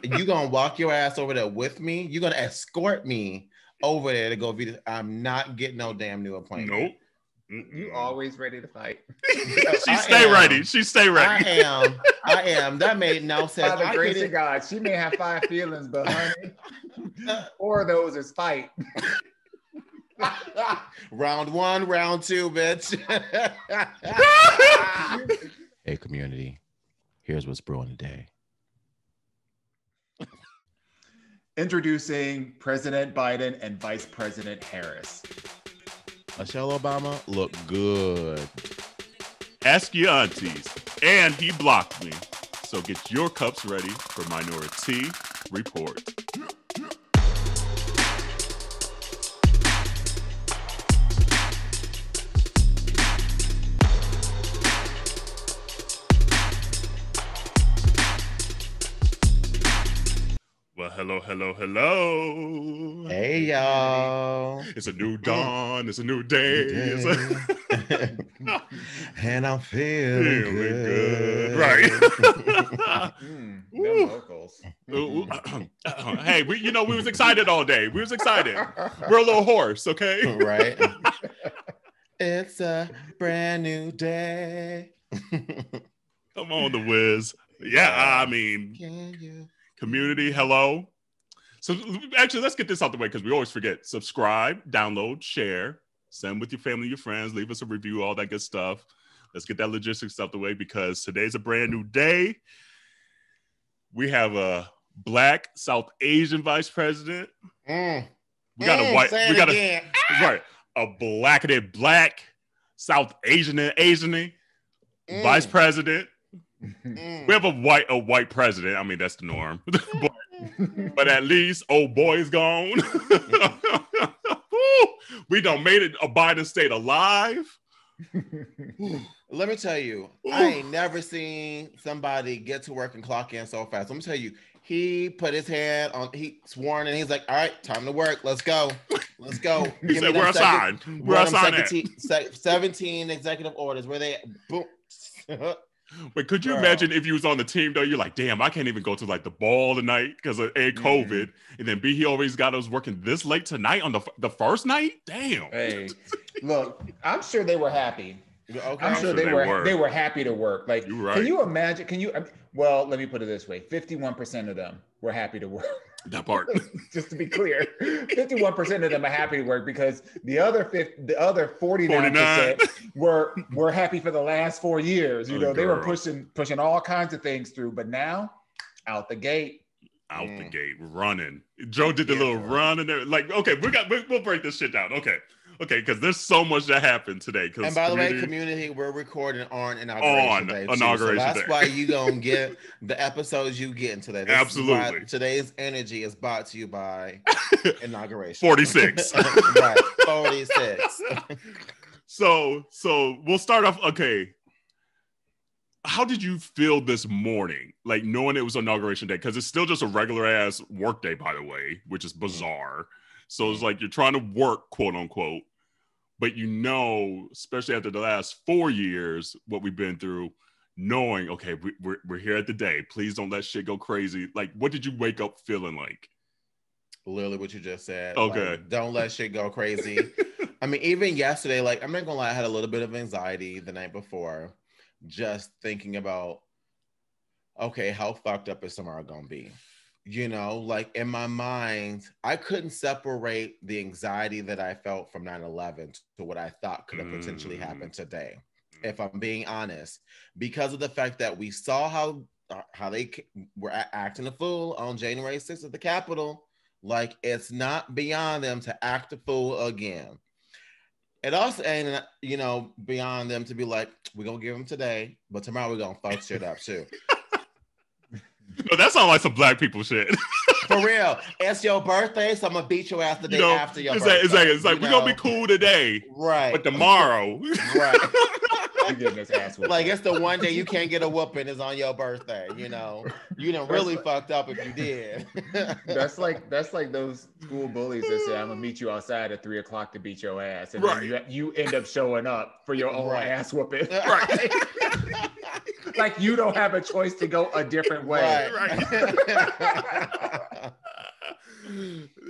You gonna walk your ass over there with me? You gonna escort me over there to go view this? I'm not getting no damn new appointment. Nope. You always ready to fight. She stay ready. She stay ready. I am. That made no sense. By the grace of God, she may have 5 feelings, but honey, 4 of those is fight. Round 1, round 2, bitch. Hey, community. Here's what's brewing today. Introducing President Biden and Vice President Harris. Michelle Obama look good. Ask your aunties. And he blocked me. So get your cups ready for Minoritea Report. Well, hello. Hey, y'all. It's a new dawn. It's a new day. And I'm feeling good. Right. No vocals. Hey, we was excited all day. We was excited. We're a little hoarse, okay? Right. It's a brand new day. Come on, the whiz. Yeah, I mean, community, hello. So actually, let's get this out the way because we always forget. Subscribe, download, share, send with your family, your friends, leave us a review, all that good stuff. Let's get that logistics out the way because today's a brand new day. We have a Black South Asian vice president. We got a white. We got a blacketed Black South Asian vice president. We have a white president. I mean, that's the norm. but at least old boy is gone. We done made it a Biden state alive. Let me tell you, I ain't never seen somebody get to work and clock in so fast. Let me tell you, he put his hand on, he sworn and he's like, all right, time to work. Let's go. He said, where I signed? Where I signed 17 executive orders. Where they, boom. But could you imagine if you was on the team though? You're like, damn, I can't even go to like the ball tonight because of A, COVID, and then B, he always got us working this late tonight on the first night. Damn. Hey, look, I'm sure they were happy. Okay. I'm sure they were happy to work. Like, right. Can you imagine? Well, let me put it this way: 51% of them were happy to work. That part. Just to be clear, 51% of them are happy to work because the other 49% were happy for the last 4 years. You know, they were pushing all kinds of things through, but now out the gate, running. Joe did the little run and there. Like, okay, we'll break this shit down. Okay, because there's so much that happened today. And by the way, community, we're recording on Inauguration Day. So that's why you gonna get the episodes you getting today. Absolutely. Today's energy is brought to you by Inauguration. 46. Right, 46. So we'll start off. Okay. How did you feel this morning? Like knowing it was Inauguration Day? Because it's still just a regular ass work day, by the way, which is bizarre. So it's like you're trying to work, quote unquote. But especially after the last 4 years, what we've been through, knowing, okay, we're here at the day. Please don't let shit go crazy. Like, what did you wake up feeling like? Literally what you just said. Okay. Like, don't let shit go crazy. I mean, even yesterday, like, I'm not gonna lie, I had a little bit of anxiety the night before, just thinking about, okay, how fucked up is tomorrow gonna be? You know, like in my mind, I couldn't separate the anxiety that I felt from 9/11 to what I thought could have potentially happened today, if I'm being honest, because of the fact that we saw how they were acting a fool on January 6th at the Capitol. Like, it's not beyond them to act a fool again. It also ain't, beyond them to be like, we're going to give them today, but tomorrow we're going to fuck shit up too. No, that sounds like some black people shit. For real. It's your birthday, so I'm going to beat your ass the day after your birthday. It's like we're going to be cool today. Right. But tomorrow. Right. Like, it's the one day you can't get a whooping is on your birthday. You done really fucked up if you did. That's like those school bullies that say, I'm gonna meet you outside at 3:00 to beat your ass, and then you end up showing up for your own ass whooping. Right. like you don't have a choice to go a different way. Right.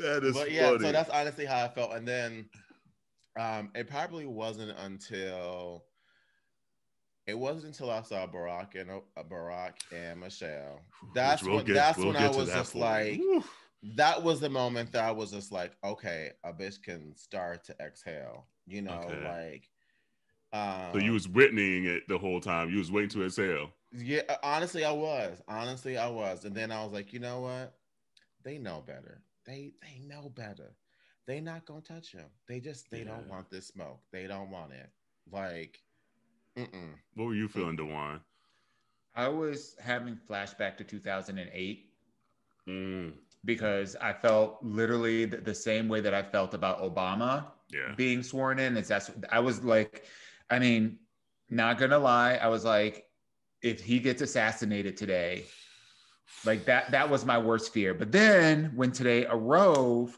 That is but yeah, funny. so that's honestly how I felt. And then it probably wasn't until I saw Barack and Michelle. That's when I was just like, that was the moment that I was just like, okay, a bitch can start to exhale, you know, like. So you was witnessing it the whole time. You was waiting to exhale. Yeah, honestly, I was. And then I was like, you know what? They know better. They know better. They not gonna touch him. They don't want this smoke. They don't want it. Like, What were you feeling, Dawon? I was having flashback to 2008 because I felt literally the same way that I felt about Obama being sworn in. I was like, I mean, not gonna lie, I was like, if he gets assassinated today, like that was my worst fear. But then when today arose,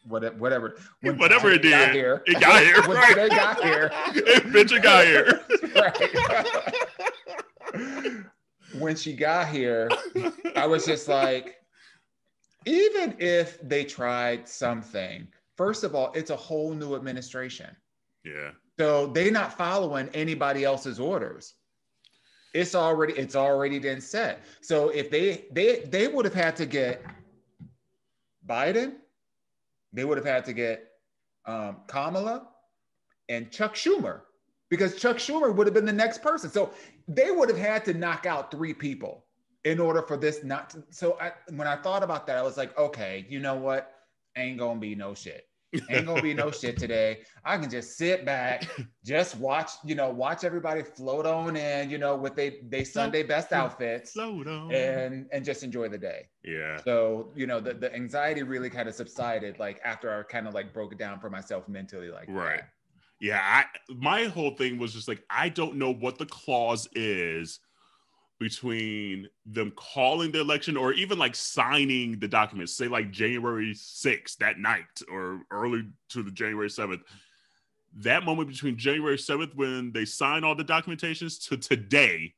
whatever it did, it got here. When today got here, it got here. Right. When she got here, I was just like, even if they tried something, first of all, it's a whole new administration. Yeah. So they're not following anybody else's orders. It's already been set. So if they would have had to get Biden, they would have had to get Kamala and Chuck Schumer, because Chuck Schumer would have been the next person. So they would have had to knock out 3 people in order for this not to. So when I thought about that, I was like, okay, you know what? Ain't gonna be no shit. Ain't gonna be no shit today. I can just sit back, just watch everybody float on in, with they Sunday best outfits and just enjoy the day. Yeah. So, the anxiety really kind of subsided, like after I kind of like broke it down for myself mentally, like right. That. Yeah. My whole thing was just like, I don't know what the clause is between them calling the election or even like signing the documents, say like January 6th that night or early to the January 7th. That moment between January 7th when they sign all the documentations to today,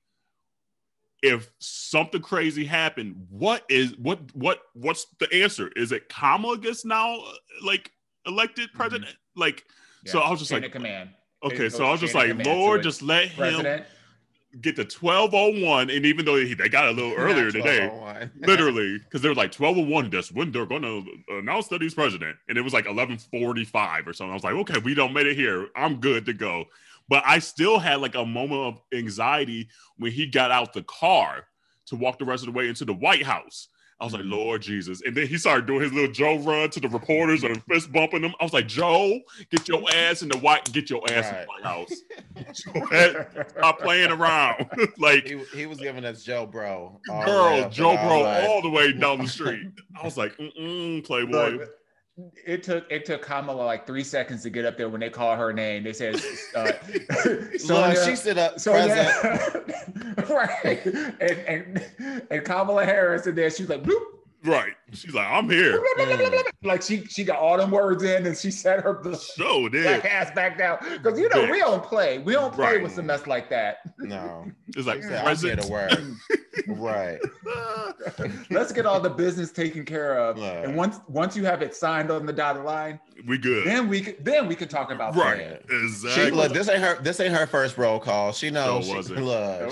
if something crazy happened, what's the answer? Is it Kamala gets now like elected president? Mm-hmm. Like, yeah. So I was just chain like, of command. Okay, so I was just like, Lord, just let him get to 12:01, and even though they got a little earlier today, literally, because they were like 12:01, that's when they're going to announce that he's president, and it was like 11:45 or something. I was like, okay, we don't made it here. I'm good to go. But I still had like a moment of anxiety when he got out the car to walk the rest of the way into the White House. I was like, Lord Jesus. And then he started doing his little Joe run to the reporters and fist bumping them. I was like, Joe, get your ass in the White House. Stop playing around. Like he was giving us Joe Bro. Joe Bro all the way down the street. I was like, Playboy. Look, it took Kamala like 3 seconds to get up there when they call her name. They said, Sonia, she stood up, Sonia. Right. And Kamala Harris, and then she's like, bloop. Right. She's like, I'm here. Like she got all them words in, and she said her black ass back down. Because we don't play. We don't play with some mess like that. No. It's like I get a word. Right. Let's get all the business taken care of. Right. And once you have it signed on the dotted line, we good. Then we can talk about right. Exactly. Look, this ain't her first roll call. She knows.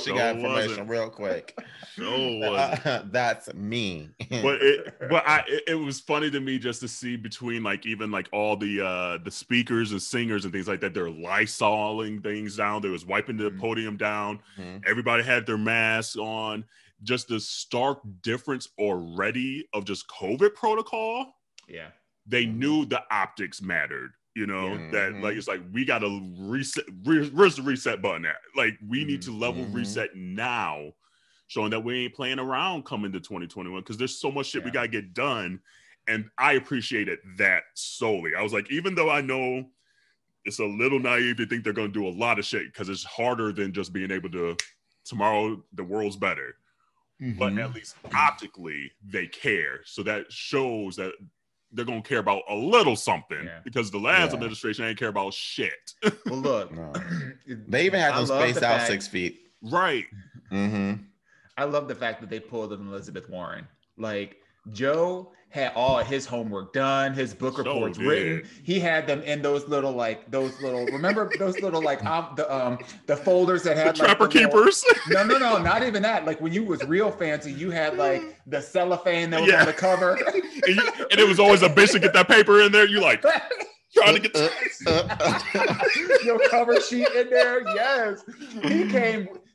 She got information real quick. That's me. But it was funny to me just to see between like even like all the speakers and singers and things like that, they're lysoling things down. They was wiping the podium down. Everybody had their masks on. Just the stark difference already of just COVID protocol. Yeah. They knew the optics mattered, that like, it's like, we got to reset. Where's the reset button at? Like, we need to level reset now, showing that we ain't playing around coming to 2021 because there's so much shit we got to get done. And I appreciated that solely. I was like, even though I know it's a little naive to think they're going to do a lot of shit because it's harder than just being able to, tomorrow the world's better. But at least optically they care. So that shows that they're gonna care about a little something because the last administration ain't care about shit. Well, look, they even had them spaced out 6 feet. Right. Mm-hmm. I love the fact that they pulled an Elizabeth Warren. Like, Joe had all of his homework done, his book reports written. He had them in those little remember those little the folders that had the Trapper Keepers. No, not even that. Like, when you was real fancy, you had like the cellophane that was on the cover. and it was always a bitch to get that paper in there. You like trying to get your cover sheet in there. Yes.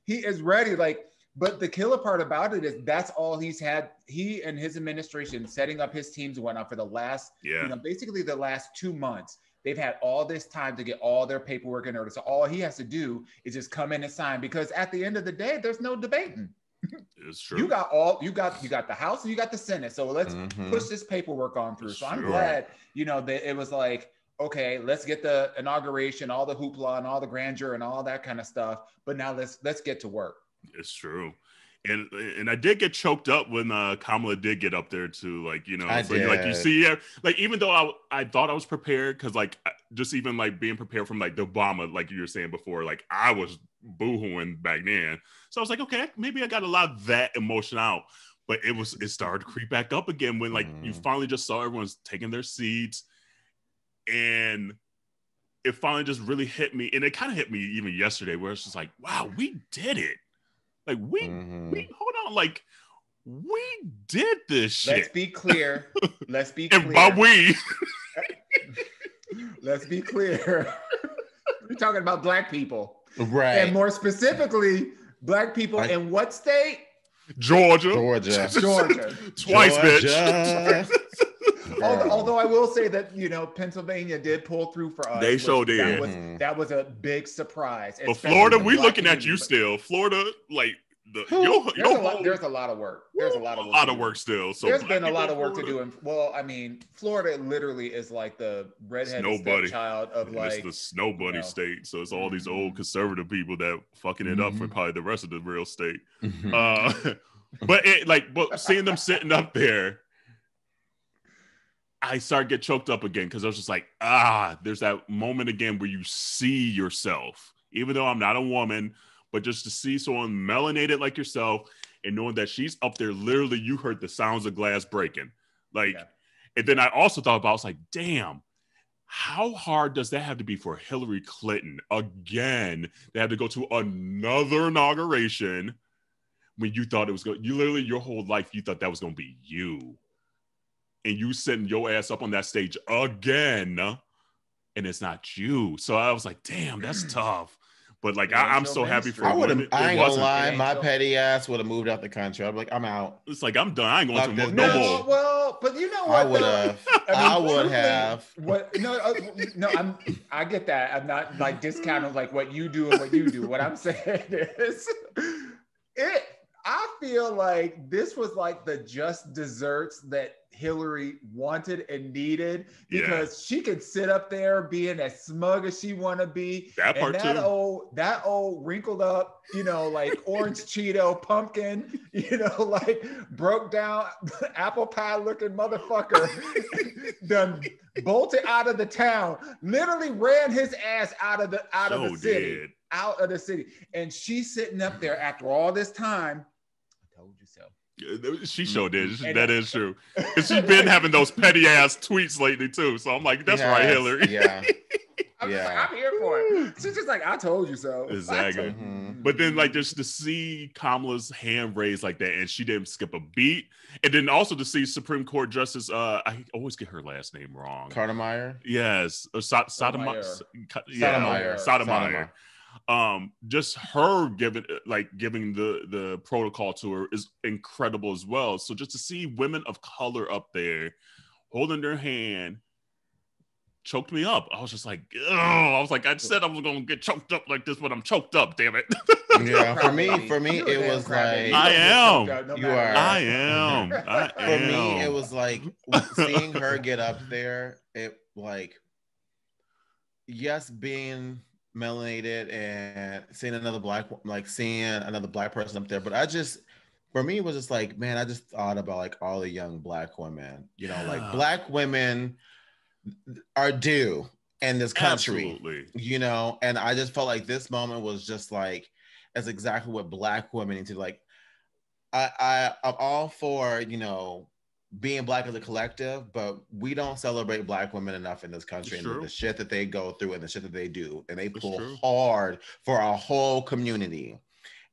He is ready. Like, but the killer part about it is that's all he's had. He and his administration setting up his teams and whatnot for the last, basically the last 2 months. They've had all this time to get all their paperwork in order. So all he has to do is just come in and sign, because at the end of the day, there's no debating. It's true. You got the House and you got the Senate. So let's push this paperwork on through. So I'm glad, that it was like, okay, let's get the inauguration, all the hoopla and all the grandeur and all that kind of stuff. But now let's get to work. It's true. And I did get choked up when Kamala did get up there too. Like, you see, like, even though I thought I was prepared, because like just even like being prepared from like the Obama, like you were saying before, like I was boohooing back then. So I was like, okay, maybe I got a lot of that emotion out. But it started to creep back up again when like you finally just saw everyone's taking their seats, and it finally just really hit me. And it kind of hit me even yesterday, where it's just like, wow, we did it. Like we hold on, like we did this shit. Let's be clear. And by we, let's be clear. We're talking about Black people, right? And more specifically, Black people in what state? Georgia. Twice, bitch. Although I will say that Pennsylvania did pull through for us. They sure did. That was a big surprise. But Florida, we looking at you still. Florida, like there's a lot of work. There's a lot of work still. So there's been a lot of work to do. Florida literally is like the redheaded stepchild of it's the snow bunny state. So it's all these old conservative people that fucking it up for probably the rest of the real state. But seeing them sitting up there, I started to get choked up again, because I was just like, there's that moment again where you see yourself, even though I'm not a woman, but just to see someone melanated like yourself and knowing that she's up there, literally you heard the sounds of glass breaking. And then I also thought about, I was like, damn, how hard does that have to be for Hillary Clinton? Again, they had to go to another inauguration when you thought it was going, you literally your whole life, you thought that was going to be you. And you setting your ass up on that stage again, and it's not you. So I was like, damn, that's tough. But like, I'm so happy for women. I ain't gonna lie, my petty ass would have moved out the country. I'm like, I'm out. It's like, I'm done. I ain't going to no more. Well, but you know what? I would have. I get that. I'm not like discounting like what you do and what you do. What I'm saying is, I feel like this was like the just desserts that Hillary wanted and needed, because she could sit up there being as smug as she want to be. That part too. That old wrinkled up, like orange Cheeto pumpkin, like broke down apple pie looking motherfucker, done bolted out of the town, literally ran his ass out of the city. And she's sitting up there after all this time. I told you so. She sure did. That is true. And she's been having those petty ass tweets lately too. So I'm like, that's right, Hillary. Yeah. I'm here for it. She's just like, I told you so. Exactly. But then like just to see Kamala's hand raised like that, and she didn't skip a beat. And then also to see Supreme Court Justice, I always get her last name wrong. Cartermeyer? Yes. Sotomayor. Just her giving the protocol to her is incredible as well. So just to see women of color up there holding their hand choked me up. I was just like, I said I was gonna get choked up like this, but I'm choked up, damn it. Yeah, for me, it was like I am. You are. I am. For me, it was like seeing her get up there. It like, yes, being melanated and seeing another black person up there, but for me, it was just like, man, I just thought about like all the young Black women, like Black women are due in this country, absolutely. And I just felt like this moment was just like, that's exactly what Black women need to like. I'm all for, being Black as a collective, but we don't celebrate Black women enough in this country and the shit that they go through and the shit that they do. And they pull hard for our whole community.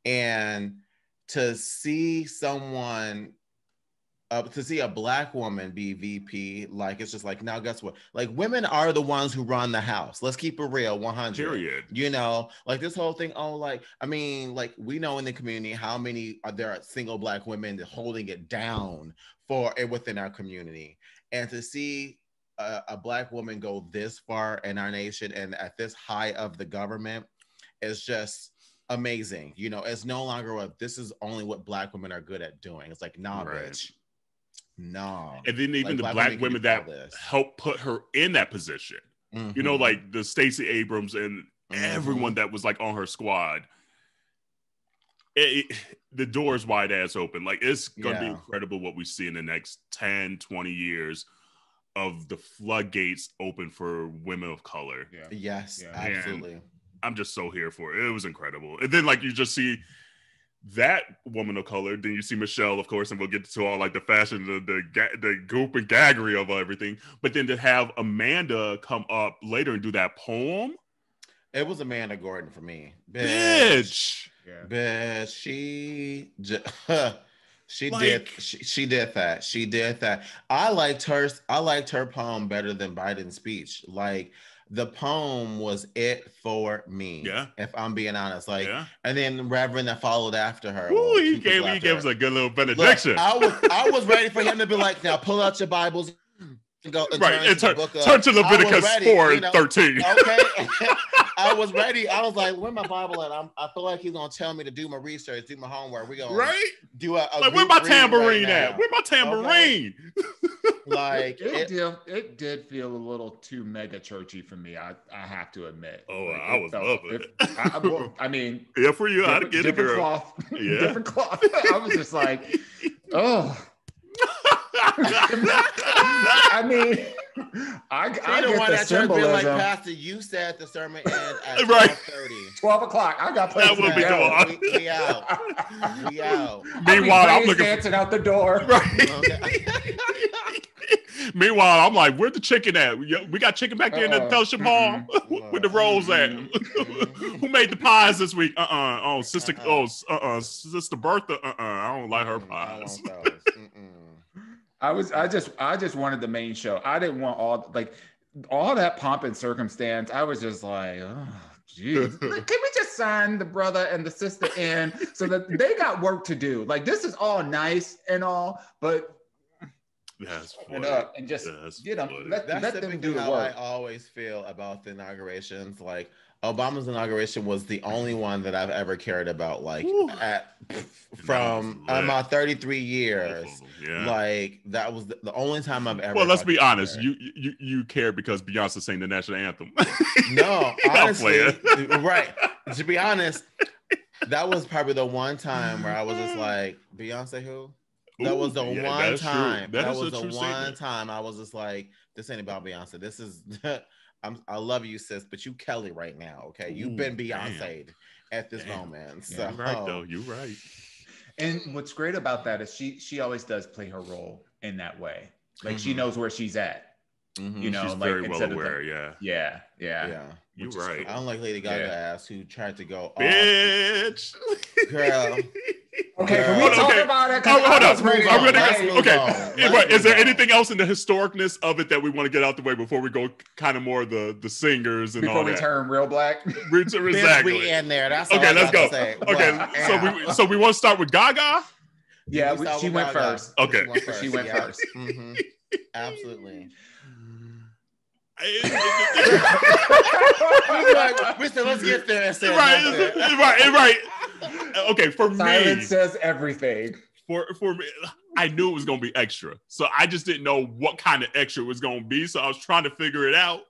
And to see a Black woman be VP, like, it's just like, now guess what? Like, women are the ones who run the house. Let's keep it real, 100. Period. Like this whole thing, we know in the community how many there are single Black women holding it down within our community. And to see a Black woman go this far in our nation and at this high of the government is just amazing. It's no longer this is only what Black women are good at doing. It's like, nah, bitch. No. And then even the Black women that helped put her in that position, like the Stacey Abrams and everyone that was like on her squad. The door's wide ass open. Like, it's going to be incredible what we see in the next 10, 20 years of the floodgates open for women of color. Yeah. Yes, absolutely. And I'm just so here for it. It was incredible. And then like you just see that woman of color, then you see Michelle, of course, and we'll get to all like the fashion, the goop and gaggery of everything. But then to have Amanda come up later and do that poem. It was Amanda Gordon for me. Bitch. Yeah. Bitch, she did that. She did that. I liked her poem better than Biden's speech. Like, the poem was it for me. Yeah. If I'm being honest. Like, and then Reverend that followed after her. Ooh, he gave us a good little benediction. Look, I was ready for him to be like, now pull out your Bibles and go and turn to Leviticus 4:13. Okay. I was ready. I was like, where my Bible at? I feel like he's gonna tell me to do my research, do my homework. We're gonna do a like, where my tambourine at? Where my tambourine? Okay. Like it did feel a little too mega churchy for me. I have to admit. Oh, like, I was loving it. I mean, yeah, for you, I'd get it, girl. Cloth. Yeah, different cloth. I was just like, oh. I mean, I get the symbolism. Like, Pastor, you said the sermon end at 12:30. 12 o'clock. I got places to go. We out. We out. Meanwhile, I'm looking dancing out the door. Right. Okay. Meanwhile, I'm like, where's the chicken at? We got chicken back there in the fellowship hall. Where the rolls at? Who made the pies this week? Oh, sister. Sister Bertha. I don't like her pies. I just wanted the main show. I didn't want all that pomp and circumstance. I was just like, oh, geez. Can we just sign the brother and the sister in so that they got work to do? Like, this is all nice and all, but and just let them do the work. I always feel about the inaugurations. Like, Obama's inauguration was the only one that I've ever cared about. Like, from my 33 years, like, that was the only time I've ever. Well, let's be honest. You care because Beyonce sang the national anthem. No, honestly, right. To be honest, that was probably the one time where I was just like, Beyonce who? That was the one time. That was the one time I was just like, this ain't about Beyonce. This is, I love you, sis, but you Kelly right now, okay? You've been Beyonce'd at this moment. So. You're right, though. You're right. And what's great about that is she always does play her role in that way. Like, she knows where she's at. You know, she's like, very well aware. Yeah. You're right. I don't like Lady Gaga ass who tried to go, bitch, girl. Okay, can we talk about it? Hold on. Okay, right. Is there anything else in the historicness of it that we want to get out the way before we go kind of more the singers and before all that? Before we turn real black? Exactly. We in there. That's okay. Let's go. Okay, so we want to start with Gaga. Yeah, she went first. Okay, she went first. Mm-hmm. Absolutely. Let's get there. Right. Okay, for me, silence says everything. For me, I knew it was gonna be extra, so I just didn't know what kind of extra it was gonna be. So I was trying to figure it out,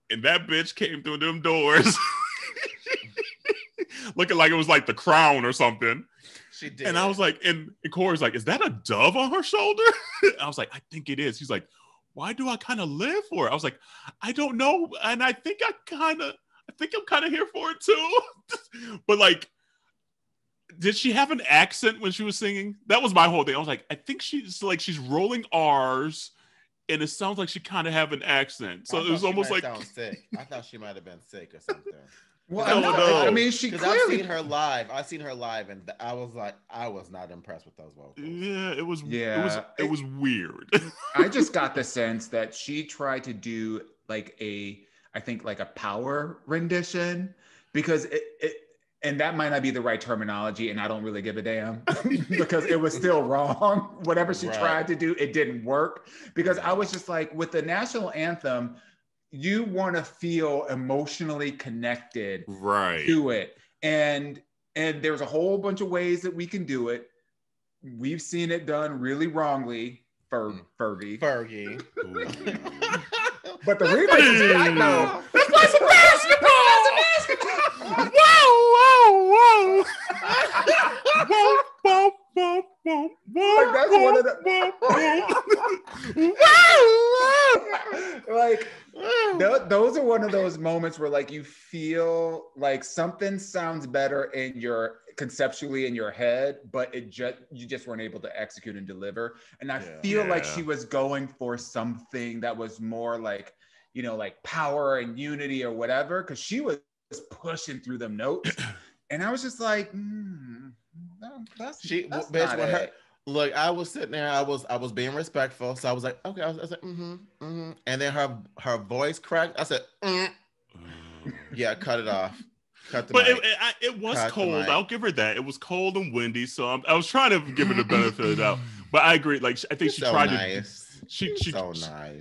and that bitch came through them doors, looking like it was like The Crown or something. She did. And I was like, and Corey's like, is that a dove on her shoulder? I was like, I think it is. He's like, why do I kind of live for it? I was like, I don't know. And I think I'm kind of here for it too. But like, did she have an accent when she was singing? That was my whole thing. I was like, I think she's rolling R's, and it sounds like she kind of have an accent. So it was almost like sound sick. I thought she might have been sick or something. Well, no. I mean, she clearly. I've seen her live, and I was like, I was not impressed with those vocals. Yeah, it was weird. I just got the sense that she tried to do like a power rendition, because and that might not be the right terminology, and I don't really give a damn because it was still wrong. Whatever she tried to do, it didn't work, because I was just like, with the national anthem, you want to feel emotionally connected to it. And there's a whole bunch of ways that we can do it. We've seen it done really wrongly, Fergie. But the remix is like, no. Let's play some basketball! Whoa! Like, that's one of the... Like, those are one of those moments where like you feel like something sounds better conceptually in your head, but you just weren't able to execute and deliver. And I feel like she was going for something that was more like, you know, like power and unity or whatever, because she was pushing through them notes. And I was just like, that's not it. Look, I was sitting there. I was being respectful, so I was like, okay. I was like, and then her voice cracked. I said, yeah, cut it off. Cut the mic. It was cold. I'll give her that. It was cold and windy, so I was trying to give her the benefit of the doubt. But I agree. Like, I think she tried to.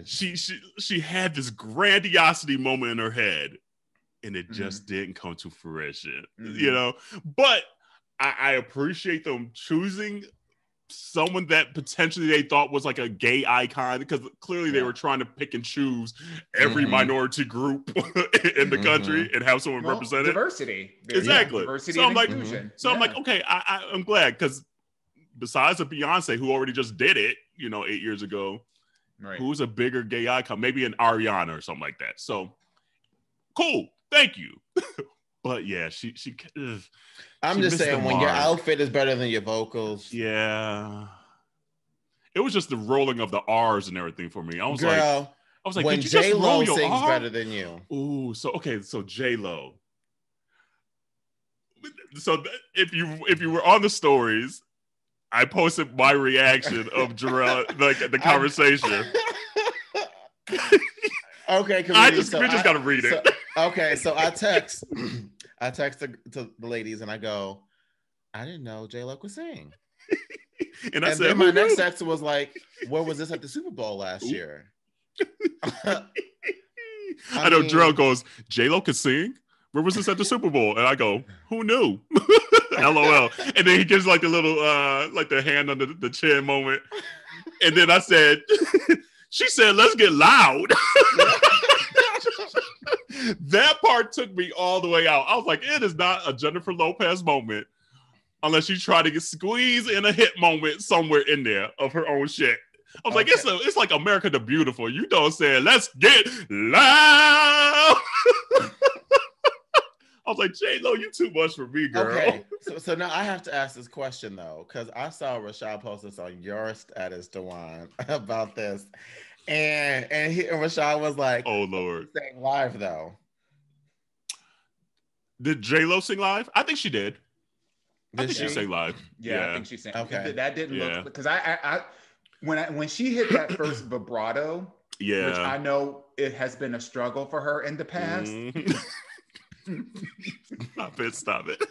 She had this grandiosity moment in her head, and it just didn't come to fruition. You know, but I appreciate them choosing someone that potentially they thought was like a gay icon, because clearly they were trying to pick and choose every minority group in the country and have someone represented. Diversity. Exactly. Diversity so I'm like, inclusion. I'm like, okay, I'm glad, because besides a Beyonce who already just did it, 8 years ago, who's a bigger gay icon? Maybe an Ariana or something like that. So cool. Thank you. But yeah, she I'm just saying, when your outfit is better than your vocals. Yeah. It was just the rolling of the R's and everything for me. I was like, when J-Lo sings better than you. Ooh, so J-Lo. So if you were on the stories, I posted my reaction of Jerrell, like the conversation. Okay, we just gotta read it. So I text to the ladies and I go, I didn't know J-Lo could sing. and said, then my next text was like, where was this at the Super Bowl last year? I know Jerrell goes, J-Lo could sing? Where was this at the Super Bowl? And I go, who knew? LOL. And then he gives like the little like the hand under the chin moment. And then I said, she said, let's get loud. That part took me all the way out. I was like, it is not a Jennifer Lopez moment unless you try to squeeze in a hit moment somewhere in there of her own shit. I was like, it's like America the Beautiful. You don't say, let's get loud. I was like, J-Lo, you too much for me, girl. Okay, so now I have to ask this question, though, because I saw Rashad post this on your status, Dawon, about this. And Rashad was like, oh, Lord. Sang live, though. Did J-Lo sing live? I think she did. I think she sang live. Yeah, I think she sang. Okay. That didn't look, because when she hit that first vibrato, which I know it has been a struggle for her in the past. Stop it.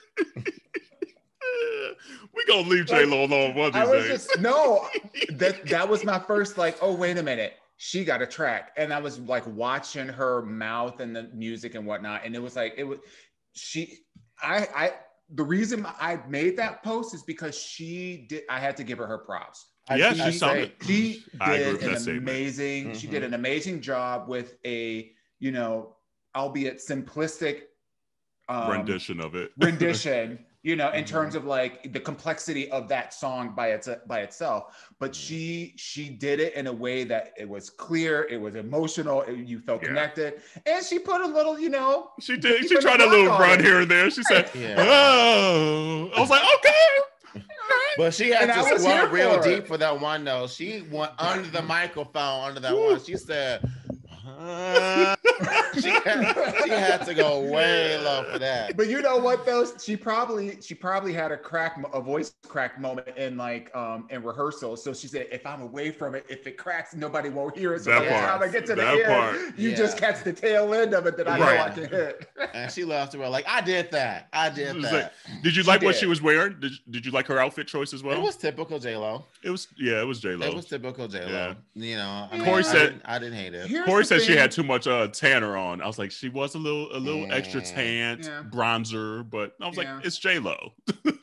We gonna leave J-Lo alone one of these days. That was my first like, oh, wait a minute. She got a track. And I was like watching her mouth and the music and whatnot. And it was like, the reason I made that post is because I had to give her props. She did an amazing job with a, albeit simplistic rendition of it. you know, in terms of like the complexity of that song by itself. But she did it in a way that it was clear, it was emotional, you felt connected, and she put a little, you know, she tried a little run here and there. She said, "Oh," I was like, okay. But she had to squat real deep for that one though. She went under the microphone under that one. She said, she had to go way low for that. But you know what though? She probably had a voice crack moment in like in rehearsal. So she said, if I'm away from it, if it cracks, nobody won't hear it. So by the time I get to the end, you just catch the tail end of it that I know I can hit. And she laughed to her like, I did that. Like, did you like what she was wearing? Did you like her outfit choice as well? It was typical J-Lo. It was J-Lo. It was typical J-Lo. Yeah. You know, Corey said I didn't hate it. Corey said she had too much tanner on. I was like, she was a little extra tanned, bronzer, but I was like, it's J-Lo.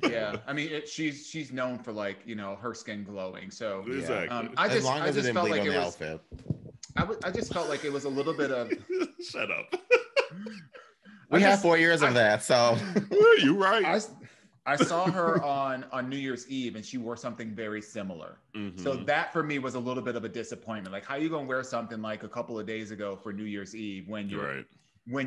Yeah, I mean, she's known for like, you know, her skin glowing. So exactly. I just felt like it was. I just felt like it was a little bit of. Shut up. We have 4 years of that, so you're right. I saw her on New Year's Eve and she wore something very similar. So that for me was a little bit of a disappointment. Like, how are you going to wear something like a couple of days ago for New Year's Eve when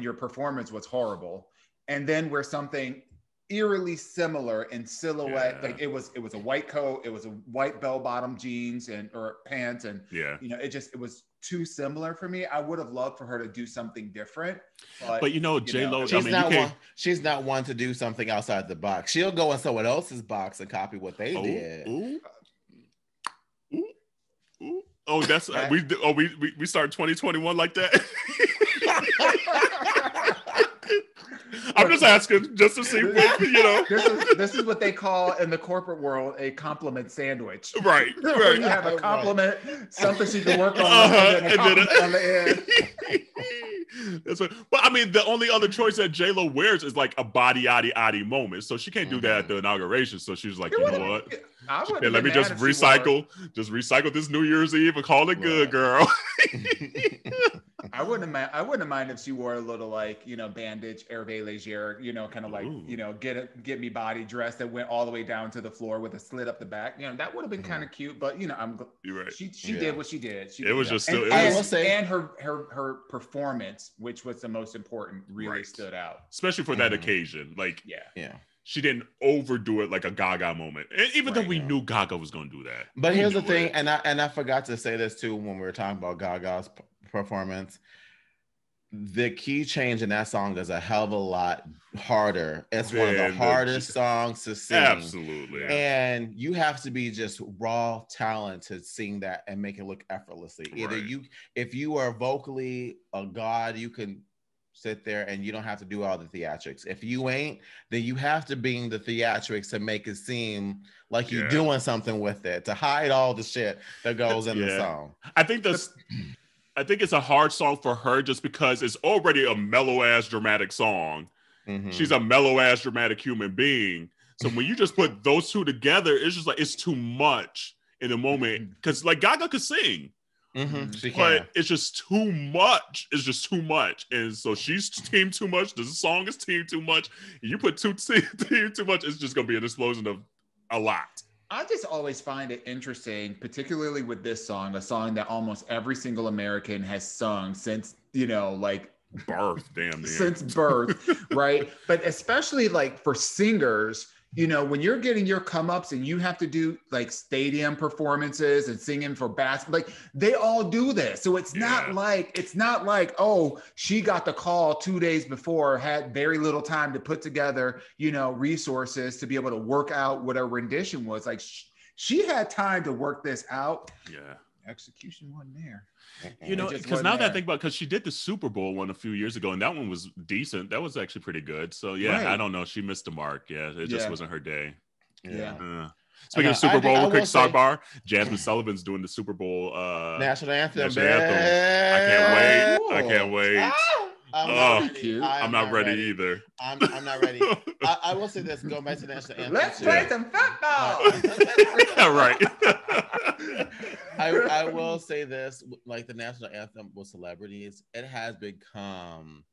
your performance was horrible, and then wear something eerily similar in silhouette? Like it was a white coat, it was a white bell-bottom jeans or pants, and you know, it was too similar for me. I would have loved for her to do something different, but you know, J-Lo, she's not one to do something outside the box. She'll go in someone else's box and copy what they did. Oh, that's we start 2021 like that. I'm just asking, just to see, what, you know. This is what they call in the corporate world a compliment sandwich. Right. You have a compliment, something she can work on, and then a compliment on the end. That's what, but I mean, the only other choice that J-Lo wears is like a body moment, so she can't do that at the inauguration. So she's like, you know what? Let me just recycle this New Year's Eve and call it good, girl. I wouldn't have minded if she wore a little like, you know, bandage, hervé légère, you know, kind of like, you know, get me body dress that went all the way down to the floor with a slit up the back. You know, that would have been kind of cute, but you know, you're right. She did what she did. And her performance, which was the most important, really stood out, especially for that occasion. Like, she didn't overdo it like a Gaga moment, even though we knew Gaga was going to do that. But here's the thing, and I forgot to say this too when we were talking about Gaga's performance. The key change in that song is a hell of a lot harder. It's one of the hardest songs to sing. Absolutely. And you have to be just raw talent to sing that and make it look effortlessly. Either if you are vocally a god, you can sit there and you don't have to do all the theatrics. If you ain't, then you have to bring the theatrics to make it seem like you're doing something with it, to hide all the shit that goes in the song. I think it's a hard song for her just because it's already a mellow ass dramatic song. She's a mellow ass dramatic human being. So when you just put those two together, it's just like, it's too much in the moment. Because like Gaga could sing. But it's just too much. It's just too much. And so she's teamed too much. The song is teamed too much. You put team too much, it's just going to be an explosion of a lot. I just always find it interesting, particularly with this song, a song that almost every single American has sung since, you know, like birth, since birth, right? But especially like for singers, you know, when you're getting your come ups and you have to do like stadium performances and singing for basketball, like they all do this. So it's not like, oh, she got the call 2 days before, had very little time to put together, you know, resources to be able to work out what her rendition was. Like she had time to work this out. Yeah. Execution wasn't there. You know, because now that I think about, because she did the Super Bowl one a few years ago, and that one was decent. That was actually pretty good. So I don't know. She missed the mark. Yeah, it just wasn't her day. Speaking of Super Bowl, quick sidebar: Jasmine Sullivan's doing the Super Bowl national anthem. I can't wait. I'm not ready either. I'm not ready. I will say this: going back to the national anthem. Let's play some football. Right. I will say this: like the national anthem with celebrities, it has become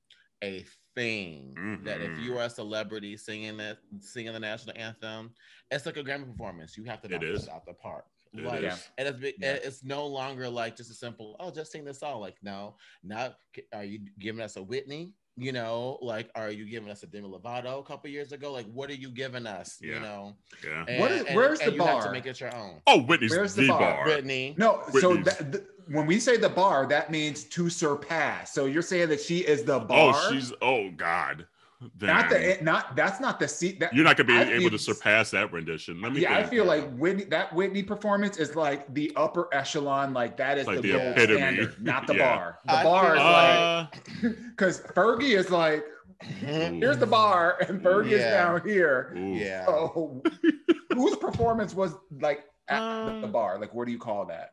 a thing that if you are a celebrity singing the national anthem, it's like a Grammy performance. You have to knock it out the park. Like, and it's no longer like just a simple, just sing this song. Like, no, now are you giving us a Whitney? You know, like, are you giving us a Demi Lovato a couple years ago? Like, what are you giving us? You know, where's the bar? You have to make it your own. Oh, Whitney's the bar. Whitney. No, Whitney's. So when we say the bar, that means to surpass. So you're saying that she is the bar? Oh God. That's not the seat that you're not gonna be able to surpass that rendition. I feel like Whitney performance is like the upper echelon, like that is like the gold standard, not the bar. The bar is like because Fergie is like here's the bar and Fergie is down here. Yeah. So whose performance was like at the bar? Like what do you call that?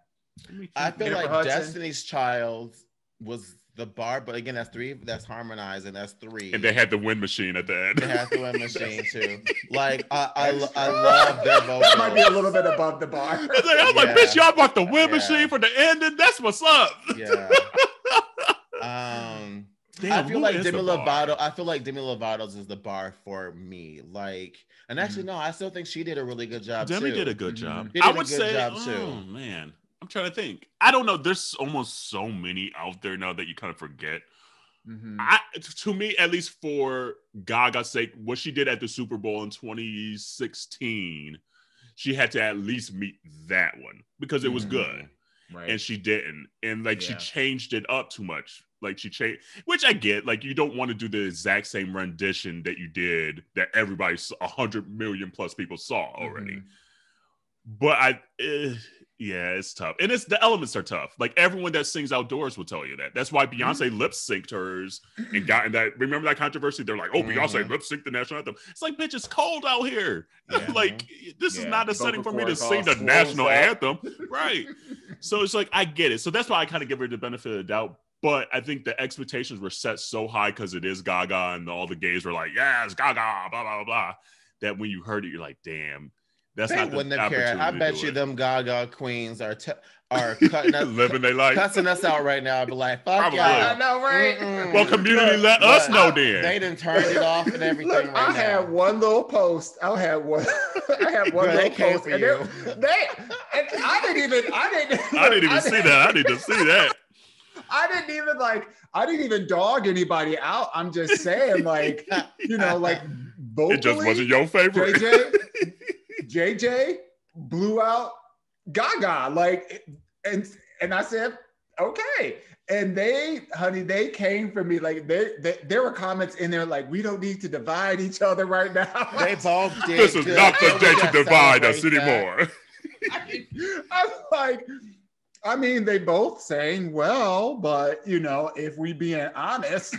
I feel like Hudson? Destiny's Child was the bar, but again, that's three. That's harmonizing. That's three. And they had the wind machine at the end. They had the wind machine too. Like I love their vocals. That might be a little bit above the bar. I'm like, bitch, y'all bought the wind machine for the ending. That's what's up. Yeah. I feel like Demi Lovato. I feel like Demi Lovato's is the bar for me. Like, and actually, no, I still think she did a really good job. Demi did a good job. I would say, oh man. I'm trying to think. I don't know. There's almost so many out there now that you kind of forget. To me, at least for Gaga's sake, what she did at the Super Bowl in 2016, she had to at least meet that one because it was good. Right. And she didn't. And like she changed it up too much. Like she changed, which I get. Like you don't want to do the exact same rendition that you did that everybody, 100 million plus people saw already. But it's tough. And the elements are tough. Like everyone that sings outdoors will tell you that. That's why Beyonce lip synced hers and got in that. Remember that controversy? They're like, Beyonce lip synced the national anthem. It's like, bitch, it's cold out here. Like, this is not a setting for me to sing the national anthem. Right. So it's like, I get it. So that's why I kind of give her the benefit of the doubt. But I think the expectations were set so high because it is Gaga and all the gays were like, yes, Gaga, blah, blah, blah, that when you heard it, you're like, damn. That's they not wouldn't have cared. I bet you them Gaga queens are cutting us, living their life, cussing us out right now. I'd be like, fuck y'all. I know, right? Well, community let us know then. They done turned it off and everything. Look, I had one little post. I had one little post. And I didn't even see that. I need to see that. I didn't even dog anybody out. I'm just saying, like, you know, like vocally, it just wasn't your favorite. JJ blew out Gaga, like, and I said, okay. And they came for me. Like there were comments in there like, we don't need to divide each other right now. They both did. This is not the day to divide us anymore. I'm like, I mean, they both saying well, but you know, if we being honest,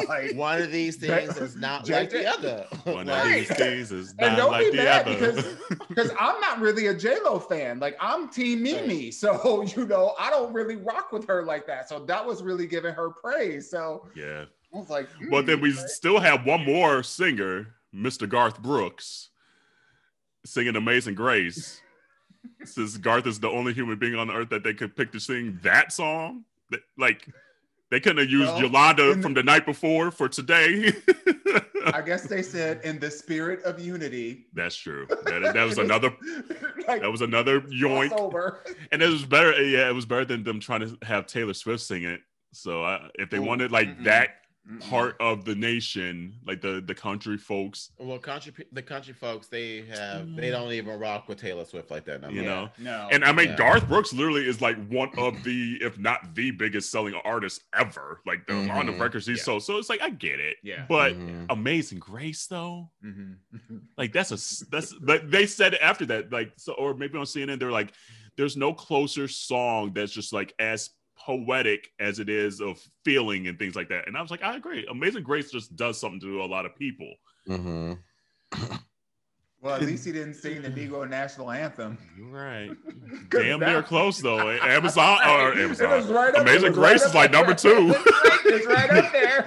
like one of these things is not like the other. One of these things is not like the other. Because I'm not really a J-Lo fan. Like I'm Team Mimi, so you know, I don't really rock with her like that. So that was really giving her praise. So yeah, I was like, but then we still have one more singer, Mr. Garth Brooks, singing "Amazing Grace." Since Garth is the only human being on the earth that they could pick to sing that song, like they couldn't have used Yolanda from the night before for today. I guess they said in the spirit of unity. That's true. That was another. Like, that was another yoink. Over. And it was better. Yeah, it was better than them trying to have Taylor Swift sing it. So if they wanted like that part of the nation, like the country folks. Well, the country folks, they don't even rock with Taylor Swift like that. You know? No. And I mean, Garth Brooks literally is like one of the, if not the biggest selling artist ever. Like on the records he's sold. So it's like, I get it. Yeah. But Amazing Grace though, like that's like they said after that, like, so, or maybe on CNN, they're like, there's no closer song that's just like as poetic as it is of feeling and things like that. And I was like, I agree. Amazing Grace just does something to a lot of people. Well, at least he didn't sing the Negro national anthem. Right. Damn near close though. Amazon. Right Amazing Grace is like number 2. It's right up there.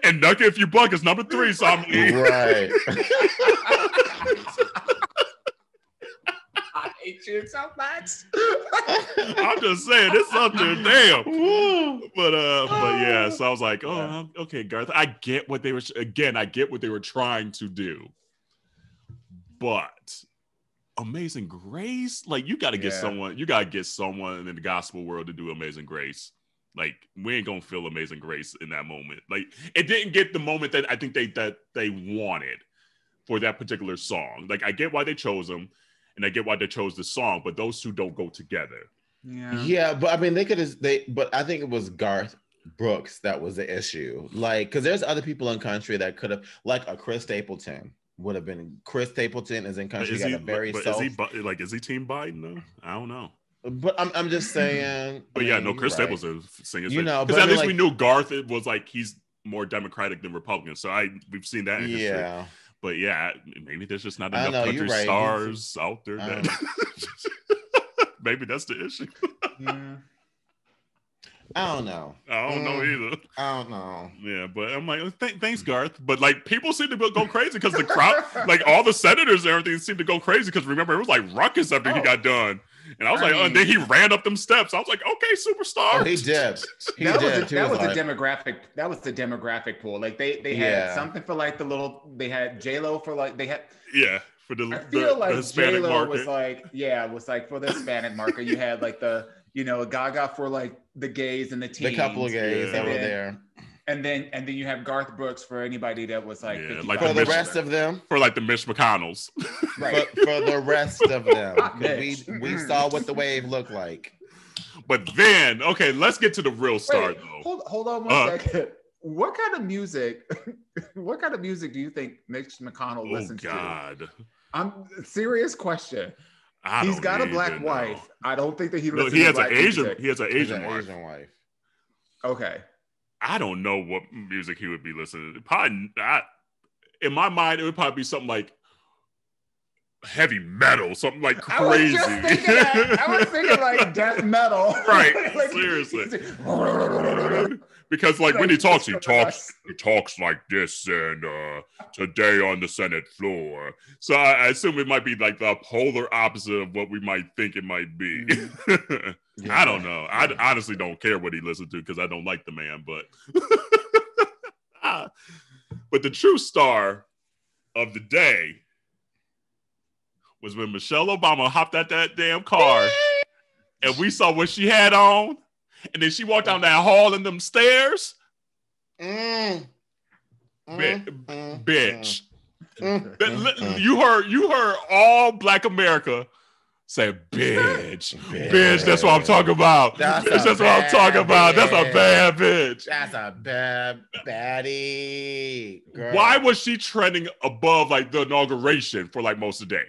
And Nuck If You Buck is number 3. So I'm right. I hate you so much. I'm just saying, it's up there, damn. But yeah, so I was like, okay, Garth, I get what they were trying to do. But Amazing Grace, like you got to get someone in the gospel world to do Amazing Grace. Like we ain't gonna feel Amazing Grace in that moment. Like it didn't get the moment that I think they wanted for that particular song. Like I get why they chose them, and I get why they chose the song, but those two don't go together. Yeah, but I mean but I think it was Garth Brooks that was the issue. Like, because there's other people in country that could have, like a Chris Stapleton would have been. Chris Stapleton is in country. Is he Team Biden though? I don't know. But I'm just saying. But Chris Stapleton singing. Because at least we knew Garth. It was like he's more Democratic than Republican. So we've seen that. In history. But maybe there's just not enough country stars out there. Maybe that's the issue. I don't know. I don't know either. I don't know. Yeah, but I'm like, thanks, Garth. But like, people seem to go crazy because the crowd, like all the senators and everything, seemed to go crazy because remember it was like ruckus after he got done, and I was and then he ran up them steps. I was like, okay, superstar. Oh, he did. That was the demographic pool. Like they had something for like they had J-Lo for like they had for the. I feel like Hispanic J-Lo market. was like for the Hispanic market. You had like the. Gaga for like the gays and the teens. The couple of gays that were there. And then you have Garth Brooks for anybody that was like, like for the rest of them. For like the Mitch McConnells. Right. For the rest of them. we saw what the wave looked like. But then, okay, let's get to the real start though. Hold on one second. What kind of music do you think Mitch McConnell listens to? Serious question. He's got a black wife. I don't think that he listens to black music. He has an Asian wife. Okay. I don't know what music he would be listening to. Probably not. In my mind, it would probably be something like heavy metal, something like crazy. I was thinking like death metal. Right. Like, seriously. Because like when he talks like this, and today on the Senate floor. So I assume it might be like the polar opposite of what we might think it might be. I don't know. I honestly don't care what he listens to because I don't like the man. But the true star of the day was when Michelle Obama hopped out that damn car and we saw what she had on. And then she walked down that hall and them stairs. Bitch. You heard all Black America say, bitch. Bitch, that's what I'm talking about. That's what I'm talking about. That's a bad bitch. That's a bad baddie. Girl. Why was she trending above like the inauguration for like most of the day?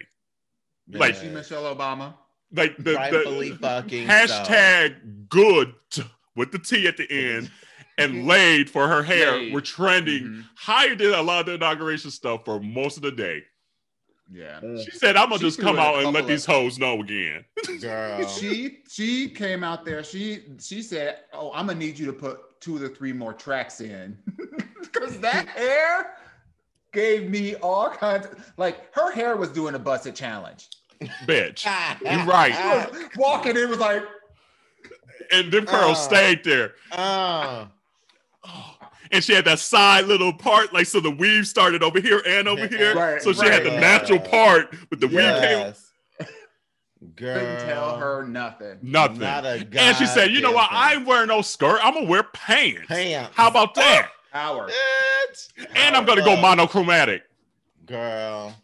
Like she Michelle Obama. Like the fucking hashtag good with the T at the end and laid for her hair were trending higher than a lot of the inauguration stuff for most of the day. Yeah. She said, I'm gonna just come out and let these hoes know again. Girl. She came out there, she said, oh, I'm gonna need you to put 2 or 3 more tracks in. Because that hair gave me all kinds of, like her hair was doing a busted challenge. Bitch. You're right. She was walking, it was like. And them curls stayed there. And she had that side little part, like so the weave started over here and over here. Right, so she had the natural part, but the weave came. Girl. Couldn't tell her nothing. Nothing. And she said, you know what? I ain't wearing no skirt. I'm going to wear pants. How about that? Power. And I'm going to go monochromatic. Girl.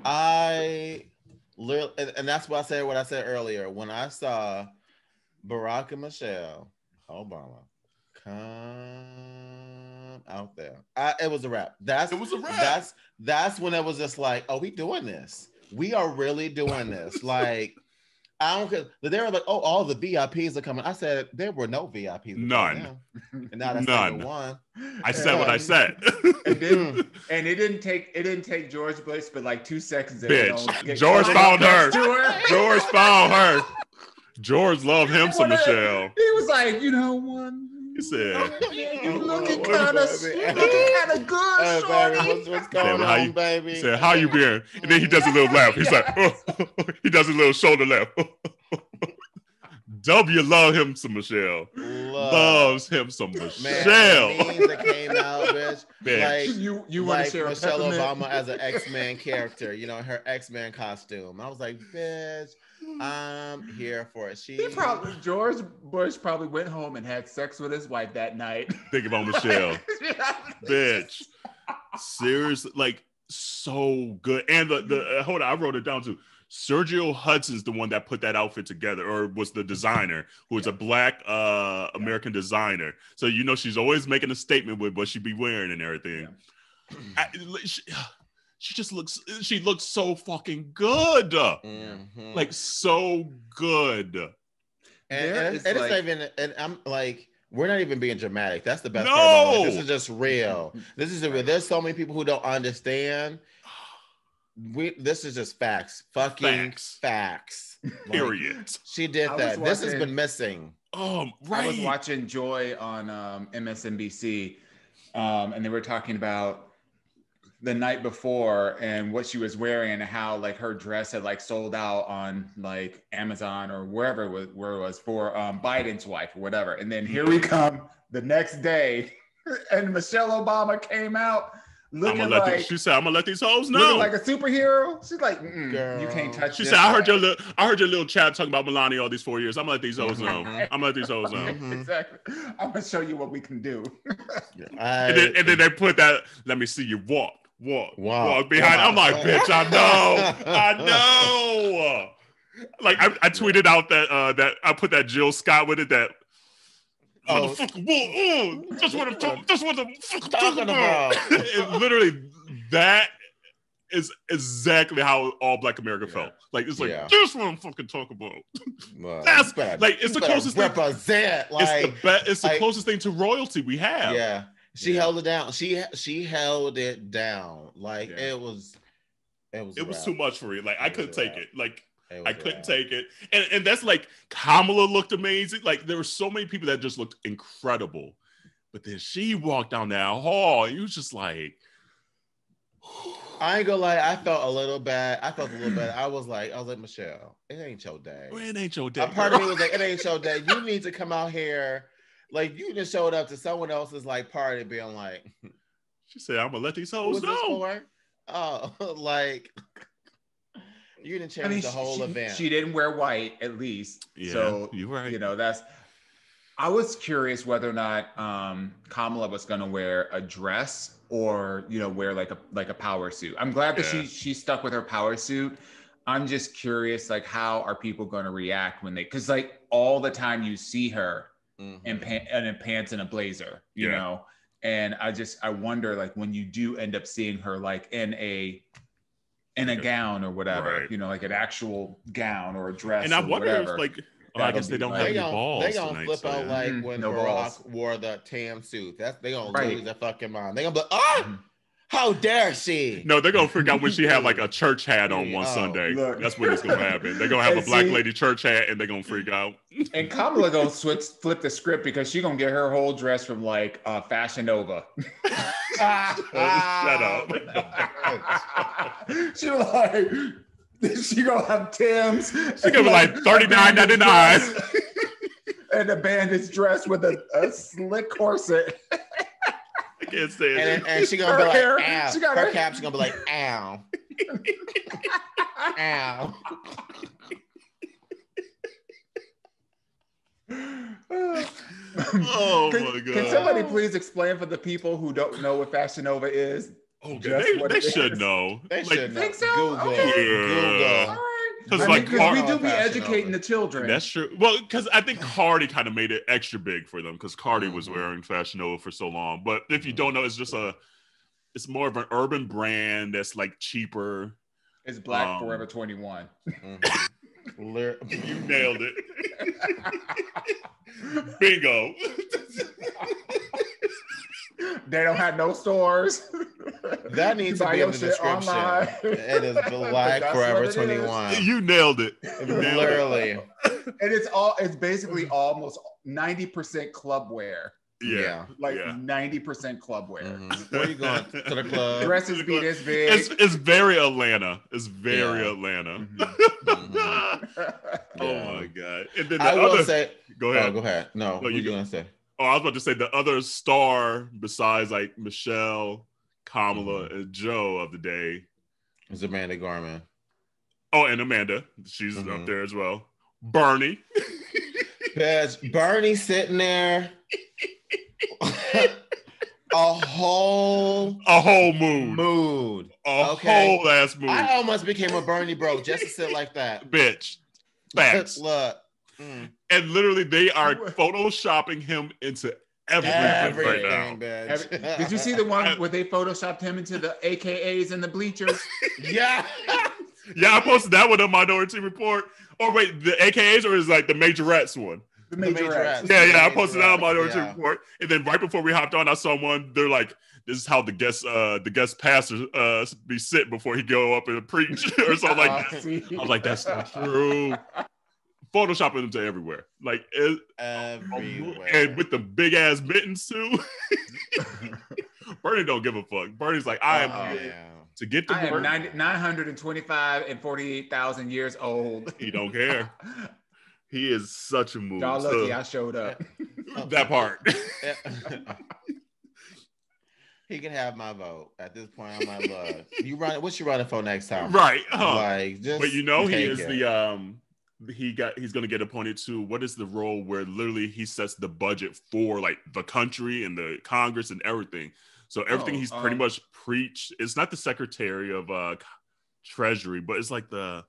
And that's why I said what I said earlier. When I saw Barack and Michelle Obama come out there, it was a wrap. That's when it was just like, oh, we doing this. We are really doing this. Like, I don't care. They were like, oh, all the VIPs are coming. I said there were no VIPs. None. And not a single one. I said what I said. And it didn't take George Bush but like 2 seconds. Bitch. George found her. George found her. George loved him some Michelle. He was like, you know, one. He said, you looking kind of good, shorty. What's going on, baby? He said, how you been? And then he does a little laugh. He's like, he does a little shoulder laugh. W love him some Michelle. Loves him some Michelle. Man, memes that came out, bitch. Like you want to share Michelle Obama as an X-Men character, you know, in her X-Men costume. I was like, bitch, I'm here for it. George Bush probably went home and had sex with his wife that night. Think about Michelle. Bitch. Seriously, like so good. And the hold on, I wrote it down too. Sergio Hudson's the one that put that outfit together, or was the designer, who is a Black American designer. So, you know, she's always making a statement with what she be wearing and everything. Yeah. She looks so fucking good. Mm-hmm. Like, so good. And it's not even, and I'm like, we're not even being dramatic. That's the best part about it. This is just real. There's so many people who don't understand. This is just facts. Fucking facts. Period. She did that. This has been missing. Right. I was watching Joy on MSNBC, and they were talking about the night before and what she was wearing and how like her dress had like sold out on like Amazon or wherever it was for Biden's wife or whatever. And then here we come the next day, and Michelle Obama came out. She said, "I'm gonna let these hoes know." Looking like a superhero. She's like, "You can't touch." She said, "I heard your little chat talking about Melania all these 4 years. I'm gonna let these hoes know. I'm gonna let these hoes know." Exactly. I'm gonna show you what we can do. And then they put that. Let me see you walk behind. I'm like, bitch, I know. Like I tweeted out that I put that Jill Scott with it that. That's what I'm talking about. Literally, that is exactly how all Black America felt. Like it's like this what I'm fucking talking about. That's like it's the closest thing. Like it's the closest thing to royalty we have. Yeah, she held it down. She held it down. Like it was too much for me. Like I couldn't take it. Like. I couldn't take it. And that's like Kamala looked amazing. Like there were so many people that just looked incredible. But then she walked down that hall and you was just like I ain't gonna lie, I felt a little bad. I was like, Michelle, it ain't your day. It ain't your day. A part of me was like, it ain't your day. You need to come out here. Like you just showed up to someone else's like party being like she said, I'm gonna let these hoes know. Oh, like you didn't change the whole event. She didn't wear white, at least. Yeah, so you're right. You know, I was curious whether or not Kamala was going to wear a dress or wear like a power suit. I'm glad that she stuck with her power suit. I'm just curious, like, how are people going to react when because like all the time you see her in pants and a blazer, you know, and I wonder like when you do end up seeing her like in a gown or whatever, like an actual gown or a dress. And I wonder if like, I guess they don't have any balls. They gonna flip out like when Barack wore the tan suit. They gonna lose their fucking mind. They gonna be how dare she? No, they're gonna freak out when she had like a church hat on one Sunday. Look. That's when it's gonna happen. They're gonna have a black lady church hat and they're gonna freak out. And Kamala gonna flip the script because she's gonna get her whole dress from like Fashion Nova. Shut up. She gonna have Tim's. She gonna be like $39.99. And the bandage dress with a slick corset. I can't say it. And she gonna be like, ow. Her cap's gonna be like, ow. Ow. Oh my God. Can somebody please explain for the people who don't know what Fashion Nova is? Oh, they should know. They should know. Think so? Google. Okay. Google. Because we do be educating the children. That's true. Well, because I think Cardi kind of made it extra big for them because Cardi was wearing Fashion Nova for so long. But if you don't know, it's more of an urban brand that's like cheaper. It's Black Forever 21. You nailed it. Bingo. They don't have no stores. That needs to be in the description. Online. It is Black Forever 21. You nailed it. Literally. And it's basically almost 90% club wear. Yeah. Like 90% club wear. Mm-hmm. Where are you going? To the club? Dresses be this big. It's very Atlanta. It's very Atlanta. Oh my God. And then I will say, go ahead. Oh, go ahead. No, what are you going to say? Oh, I was about to say the other star besides like Michelle, Kamala, and Joe of the day is Amanda Gorman. Oh, and Amanda. She's up there as well. Bernie. Bitch, Bernie sitting there. A whole mood. A whole ass mood. I almost became a Bernie bro just to sit like that. Bitch. Facts. Look. And literally they are photoshopping him into everything right now. Did you see the one where they photoshopped him into the AKAs and the bleachers? Yeah. Yeah, I posted that one on Minority Report. Or wait, the AKAs or is like the majorettes one? The majorettes. Yeah, I posted that on Minority Report. And then right before we hopped on, I saw one. They're like, "This is how the guest pastor be sitting before he go up and preach," or something like that. I was like, "That's not true." Photoshopping them to everywhere, like everywhere, and with the big ass mittens too. Bernie don't give a fuck. Bernie's like, I am to get to. I am 925 and 48,000 years old. He don't care. He is such a mood. Y'all lucky I showed up. That part. He can have my vote. At this point, I'm like, look, you run. What you running for next time? Right. Like, just but you know, he is he's going to get appointed to what is the role where literally he sets the budget for like the country and the Congress and everything. So everything he's pretty much preached. It's not the Secretary of Treasury, but it's like I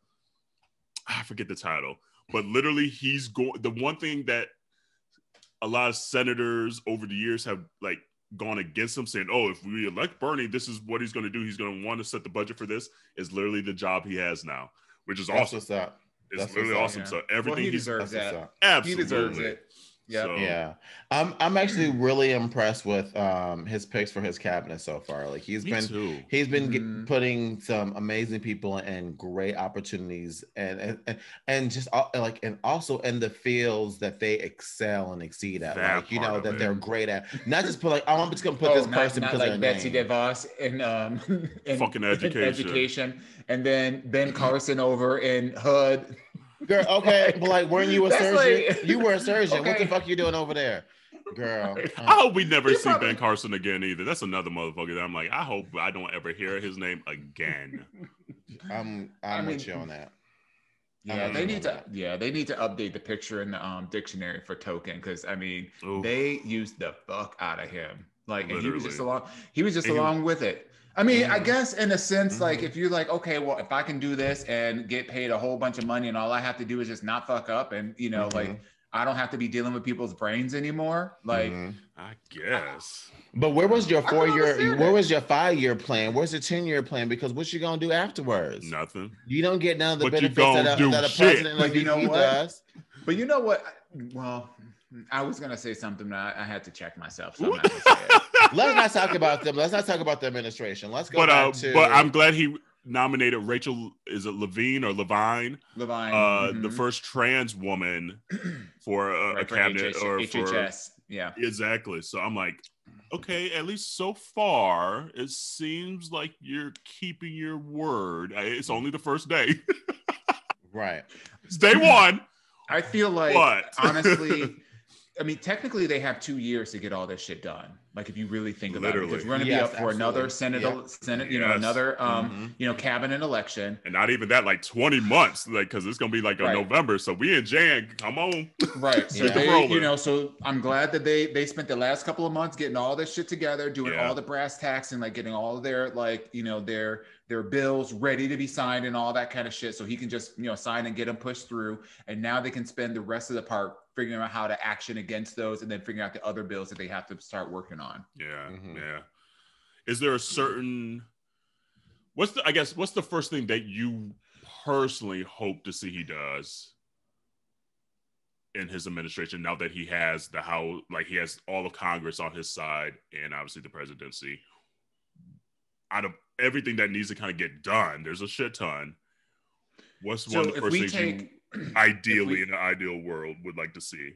forget the title. But literally, he's going. The one thing that a lot of senators over the years have like gone against him, saying, "Oh, if we elect Bernie, this is what he's going to do. He's going to want to set the budget for this." Is literally the job he has now, which is awesome. What's up. It's literally awesome. Yeah. So everything he deserves that. Absolutely, he deserves it. Yeah, so. Yeah. I'm actually really impressed with his picks for his cabinet so far. Like he's been putting some amazing people and great opportunities and just like and also in the fields that they excel and exceed at. That like you know that they're great at. Not just put like I'm just gonna put this person not because like Betsy DeVos in fucking education, and then Ben Carson over in HUD. Girl, okay, but like, weren't you a surgeon? Like, you were a surgeon. Okay. What the fuck you doing over there, girl? I hope we never see Ben Carson again either. That's another motherfucker that I'm like, I hope I don't ever hear his name again. I'm with you on that. Yeah, they need to. Yeah, they need to update the picture in the dictionary for token because I mean they used the fuck out of him. Like, and he was just along with it. I mean, I guess in a sense, like if you're like, okay, well, if I can do this and get paid a whole bunch of money and all I have to do is just not fuck up and, you know, like I don't have to be dealing with people's brains anymore. Like, I guess. But where was your 4-year, where was your 5-year plan? Where's the 10-year plan? Because what you going to do afterwards? Nothing. You don't get none of the benefits that a president like you does. But you know what? Well, I was going to say something that I had to check myself. So I'm not going to say it. Let's not talk about them. Let's not talk about the administration. Let's go back to. But I'm glad he nominated Rachel. Is it Levine or Levine? Levine, the first trans woman for a cabinet or HHS. Yeah, exactly. So I'm like, okay, at least so far, it seems like you're keeping your word. It's only the first day, right? It's day one. I feel like, honestly. I mean, technically, they have 2 years to get all this shit done. Like, if you really think about it, because we're going to be up for another Senate, you know, another, you know, cabinet election, and not even that, like 20 months, like because it's going to be like November. So we in Jan, come on, right? So they, you know, so I'm glad that they spent the last couple of months getting all this shit together, doing all the brass tacks, and like getting all of their like, you know, their bills ready to be signed and all that kind of shit. So he can just, you know, sign and get them pushed through, and now they can spend the rest of the part figuring out how to action against those and then figuring out the other bills that they have to start working on. Yeah. Is there a certain, what's the first thing that you personally hope to see he does in his administration now that he has the House, like he has all of Congress on his side and obviously the presidency? Out of everything that needs to kind of get done, there's a shit ton. What's one of the first things you ideally in an ideal world would like to see?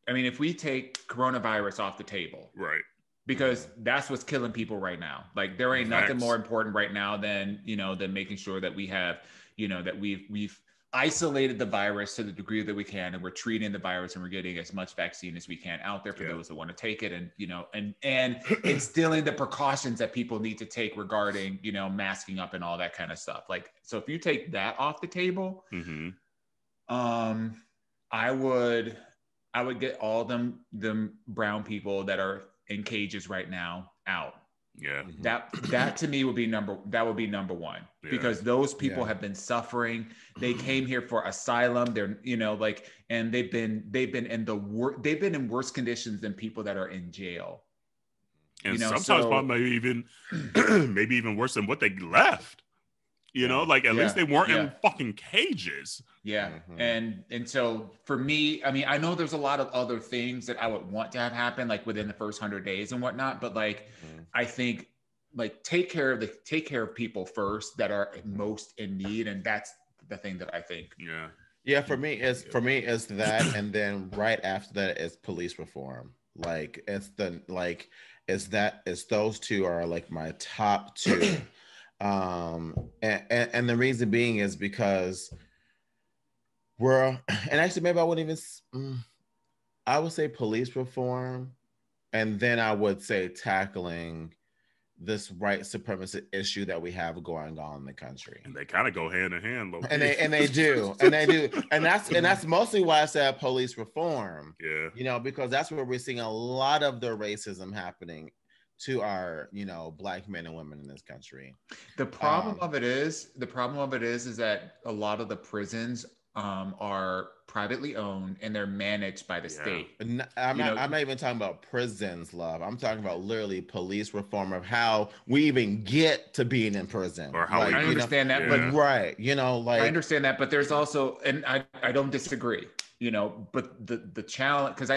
I mean, if we take coronavirus off the table, right? Because that's what's killing people right now. Like there ain't nothing more important right now than, than making sure that we have, that we've isolated the virus to the degree that we can, and we're treating the virus, and we're getting as much vaccine as we can out there for those that want to take it, and and instilling the precautions that people need to take regarding, masking up and all that kind of stuff. Like, so if you take that off the table, I would get all them brown people that are in cages right now out. Yeah. That to me would be number one, because those people have been suffering. They came here for asylum. They're, and they've been in worse conditions than people that are in jail. And sometimes maybe even worse than what they left. Like at least they weren't in fucking cages. Yeah. And so for me, I mean, I know there's a lot of other things that I would want to have happen, like within the first 100 days and whatnot. But like, I think like take care of people first that are most in need. And that's the thing that I think. Yeah. Yeah. For me is that. And then right after that is police reform. Like it's those two are like my top two. And the reason being is because and actually maybe I wouldn't even, I would say police reform, and then I would say tackling this white supremacist issue that we have going on in the country. And they kind of go hand in hand, and they do, and that's mostly why I said police reform. Yeah, because that's where we're seeing a lot of the racism happening to our, Black men and women in this country. The problem of it is that a lot of the prisons are privately owned and they're managed by the state. I'm not even talking about prisons, love. I'm talking about literally police reform of how we even get to being in prison. Or how I understand that, but right, I understand that, but there's also, and I don't disagree, but the challenge, because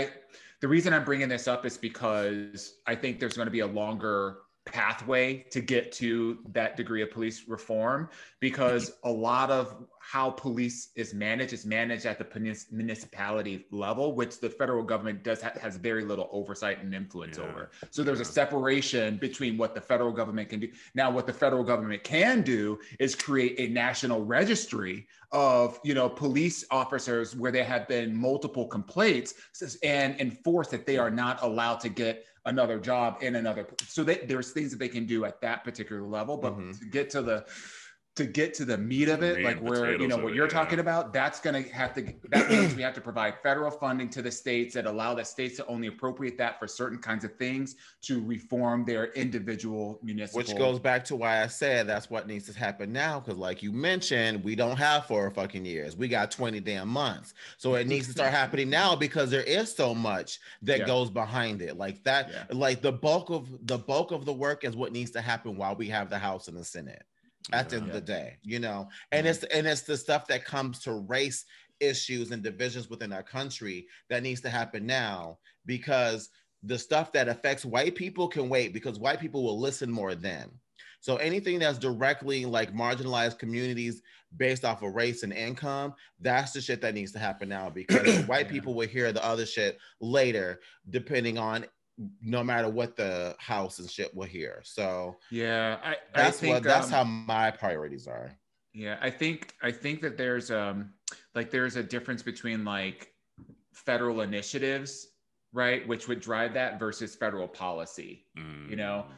the reason I'm bringing this up is because I think there's going to be a longer pathway to get to that degree of police reform, because a lot of how police is managed at the municipality level, which the federal government has very little oversight and influence over. So there's a separation between what the federal government can do. Now, what the federal government can do is create a national registry of, police officers where there have been multiple complaints, and enforce that they are not allowed to get another job in another. So there's things that they can do at that particular level, but to get to the meat of it, like where, what you're talking about, that means we have to provide federal funding to the states that allow the states to only appropriate that for certain kinds of things to reform their individual municipal. Which goes back to why I said that's what needs to happen now. Because like you mentioned, we don't have 4 fucking years. We got 20 damn months. So it needs to start happening now, because there is so much that goes behind it. Like that, like the bulk of the work is what needs to happen while we have the House and the Senate. At the end of the day, and it's the stuff that comes to race issues and divisions within our country that needs to happen now, because the stuff that affects white people can wait, because white people will listen more then. So anything that's directly like marginalized communities based off of race and income, that's the shit that needs to happen now, because white people will hear the other shit later, depending on no matter what the House and shit will hear. So I think that's how my priorities are. Yeah, I think that there's a difference between like federal initiatives, right, which would drive that, versus federal policy.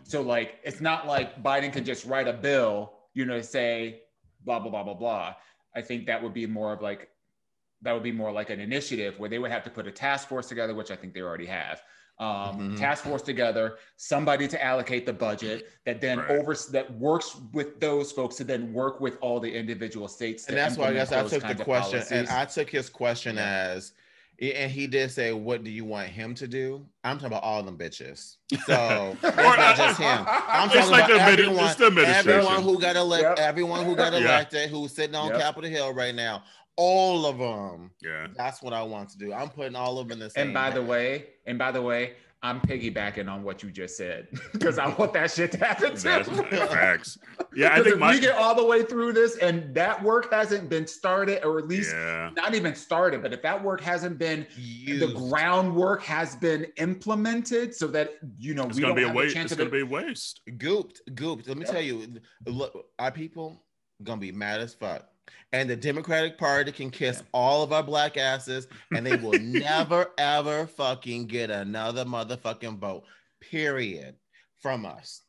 So like it's not like Biden could just write a bill, say blah blah blah blah blah. I think that would be more like an initiative where they would have to put a task force together, which I think they already have. Task force together, somebody to allocate the budget that then that works with those folks to then work with all the individual states. And that's why I guess I took the question, and I took his question as, and he did say, "What do you want him to do?" I'm talking about all them bitches. So it's not just him. I'm talking about everyone who got elected, everyone who got elected, who's sitting on Capitol Hill right now. All of them. Yeah. That's what I want to do. I'm putting all of them in the same. And by the way, I'm piggybacking on what you just said because I want that shit to happen too. That's facts. Yeah, I think if we get all the way through this and that work hasn't been started, or at least not even started, but if that work hasn't been, the groundwork has been implemented, so that it's going to be a waste. It's going to be a waste. Gooped. Let me tell you, look, our people gonna be mad as fuck. And the Democratic Party can kiss all of our black asses, and they will never, ever fucking get another motherfucking vote, period, from us.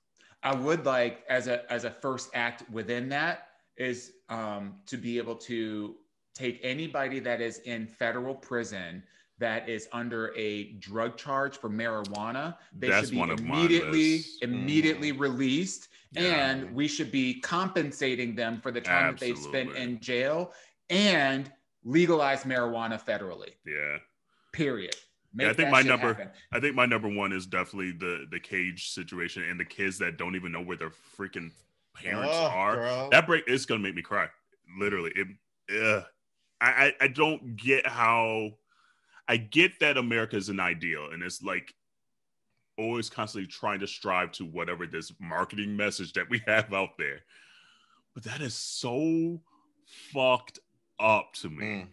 I would like, as a first act within that, is to be able to take anybody that is in federal prison that is under a drug charge for marijuana. They should be immediately released. And we should be compensating them for the time that they've spent in jail, and legalize marijuana federally. Yeah. Period. I think my number one is definitely the cage situation and the kids that don't even know where their freaking parents are. Girl. That break is gonna make me cry. Literally. I don't get how. I get that America is an ideal, and it's like always constantly trying to strive to whatever this marketing message that we have out there. But that is so fucked up to me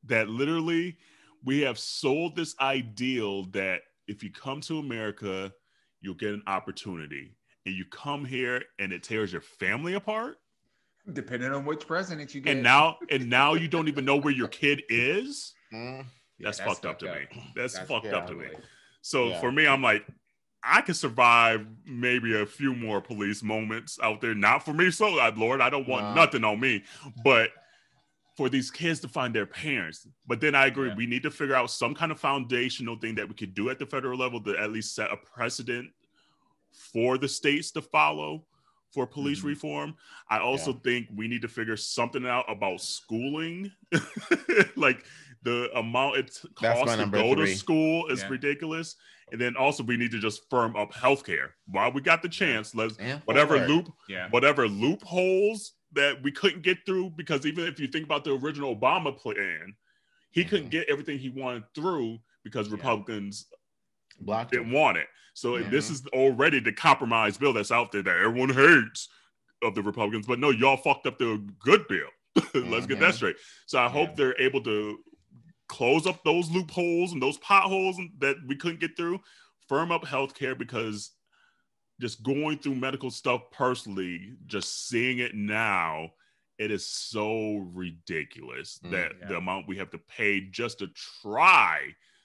that literally we have sold this ideal that if you come to America, you'll get an opportunity, and you come here and it tears your family apart. Depending on which president you get. And now you don't even know where your kid is. That's fucked up to me. That's fucked up to me. So for me, I'm like, I could survive maybe a few more police moments out there. Not for me, so Lord, I don't want nothing on me. But for these kids to find their parents. But then I agree, we need to figure out some kind of foundational thing that we could do at the federal level to at least set a precedent for the states to follow for police reform. I also think we need to figure something out about schooling. Like the amount it costs to go to school is ridiculous. And then also we need to just firm up healthcare. While we got the chance, let's whatever loopholes that we couldn't get through, because even if you think about the original Obama plan, he couldn't get everything he wanted through because Republicans didn't want it. So this is already the compromise bill that's out there that everyone hates of the Republicans. But no, y'all fucked up the good bill. Let's get that straight. So I hope they're able to close up those loopholes and those potholes that we couldn't get through, firm up healthcare, because just going through medical stuff personally, just seeing it now, it is so ridiculous that the amount we have to pay just to try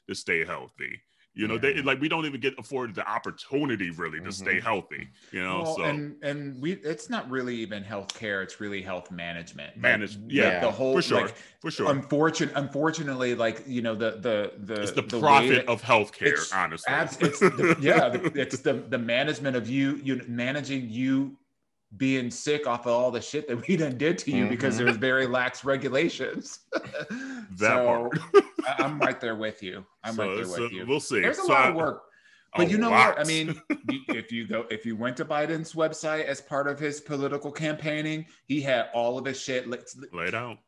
to stay healthy. You know, they like we don't even get afforded the opportunity really to stay healthy. You know, well, so and we it's not really even healthcare; it's really health management. The whole for sure, like, for sure. Unfortunately, like you know, it's the profit of healthcare. Honestly, it's the management of you managing you being sick off of all the shit that we done did to you because there's very lax regulations. Part. I'm right there with you. I'm right there with you. We'll see. There's a lot of work. But you know what? I mean, if you went to Biden's website as part of his political campaigning, he had all of his shit laid out.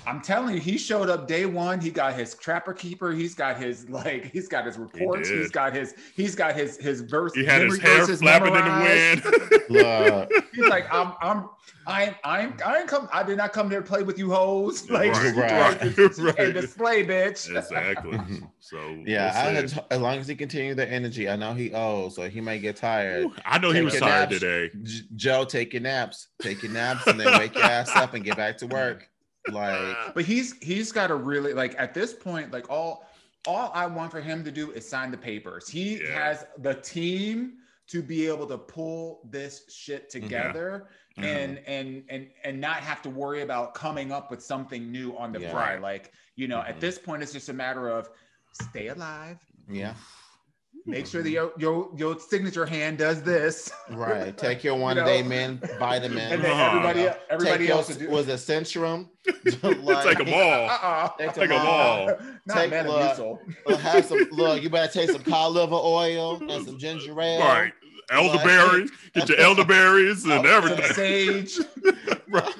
I'm telling you, he showed up day one. He got his trapper keeper. He's got his reports. He's got his verse. He had his hair flapping memorized. In the wind. He's like, I did not come here to play with you hoes. Like, right. And display, bitch. Exactly. So as long as he continues the energy, I know he so he might get tired. I know he was tired today. Joe, take your naps, and then wake your ass up and get back to work. Like, but he's got to really, like, at this point, like all I want for him to do is sign the papers. He has the team to be able to pull this shit together and not have to worry about coming up with something new on the fly. Like, you know, at this point, it's just a matter of stay alive. Yeah. Make sure that your signature hand does this. Right. Take your one-day vitamin. And then everybody else was a Centrum. Take them all. Take them all. Not Metamucil. Have some. Look, you better take some cod liver oil and some ginger ale. Right. Elderberries. Get your elderberries and everything. Some sage. Right.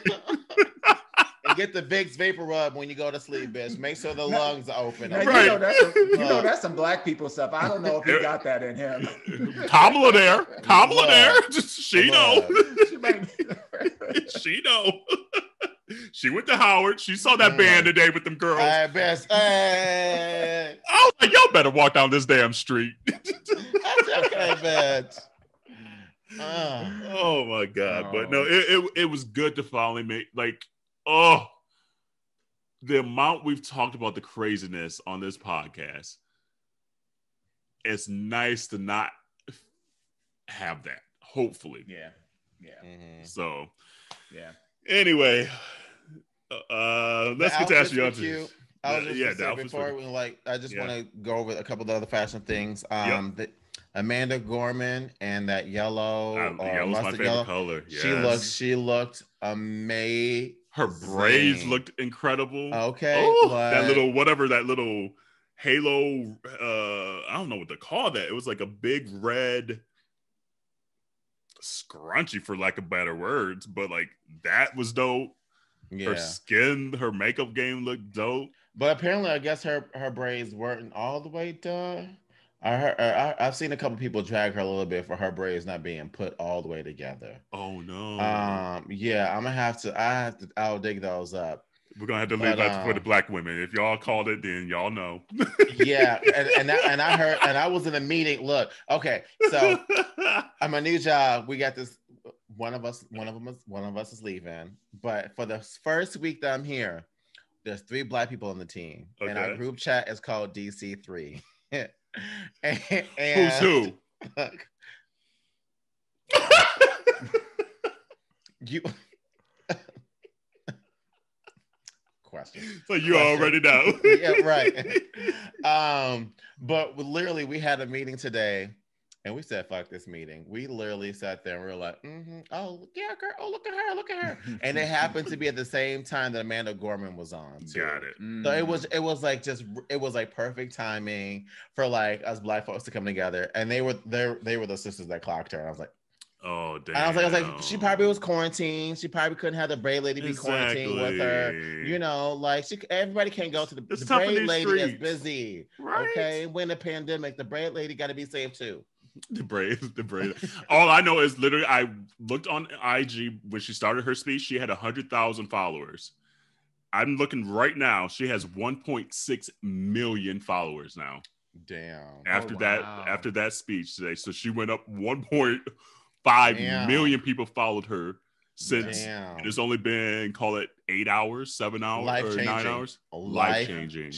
Get the Vicks Vapor Rub when you go to sleep, bitch. Make sure the lungs are open. Now, Right. you know that's some black people stuff. I don't know if he got that in him. Kamala there. She know. She might be. She know. She went to Howard. She saw that band today with them girls. I best. I was like, y'all better walk down this damn street. Okay, bitch. Oh my God. Oh. But no, it was good to finally make, like, the amount we've talked about the craziness on this podcast. It's nice to not have that, hopefully. Yeah. So, Yeah. Anyway, let's get to Ashley cute. I was just gonna say before I just want to go over a couple of other fashion things. Amanda Gorman and that yellow, yellow's my favorite color. Yes. She looked amazing. Her braids looked incredible. Okay, that little halo. I don't know what to call that. It was like a big red scrunchy, for lack of better words, but like that was dope. Yeah. Her skin, her makeup game looked dope. But apparently, I guess her braids weren't all the way done. I've seen a couple people drag her a little bit for her braids not being put all the way together. Oh no. Yeah, I'll dig those up. We're gonna have to leave that for the black women. If y'all called it, then y'all know. Yeah, and I heard, and I was in a meeting. Look, okay, so I'm a new job. We got this. One of us is leaving, but for the first week that I'm here, there's 3 black people on the team, and our group chat is called DC3. and Who's who? You. Question. So you already know. Yeah, right. But literally, we had a meeting today, and we said, "Fuck this meeting." We literally sat there and we were like, "Oh yeah, girl. Oh look at her. And it happened to be at the same time that Amanda Gorman was on. Too. Got it. So it was like perfect timing for like us black folks to come together, and they were the sisters that clocked her. And I was like, oh damn. And I was like, she probably was quarantined. She probably couldn't have the braid lady be quarantined with her. You know, like everybody can't go to the braid lady streets. That's busy. Right. Okay, when the pandemic, the braid lady got to be safe too. The braid. All I know is literally, I looked on IG when she started her speech. She had 100,000 followers. I'm looking right now. She has 1.6 million followers now. Damn. After that speech today, so she went up 1.5 million people followed her since it's only been, call it 8 hours, 7 hours, or 9 hours. Life-changing.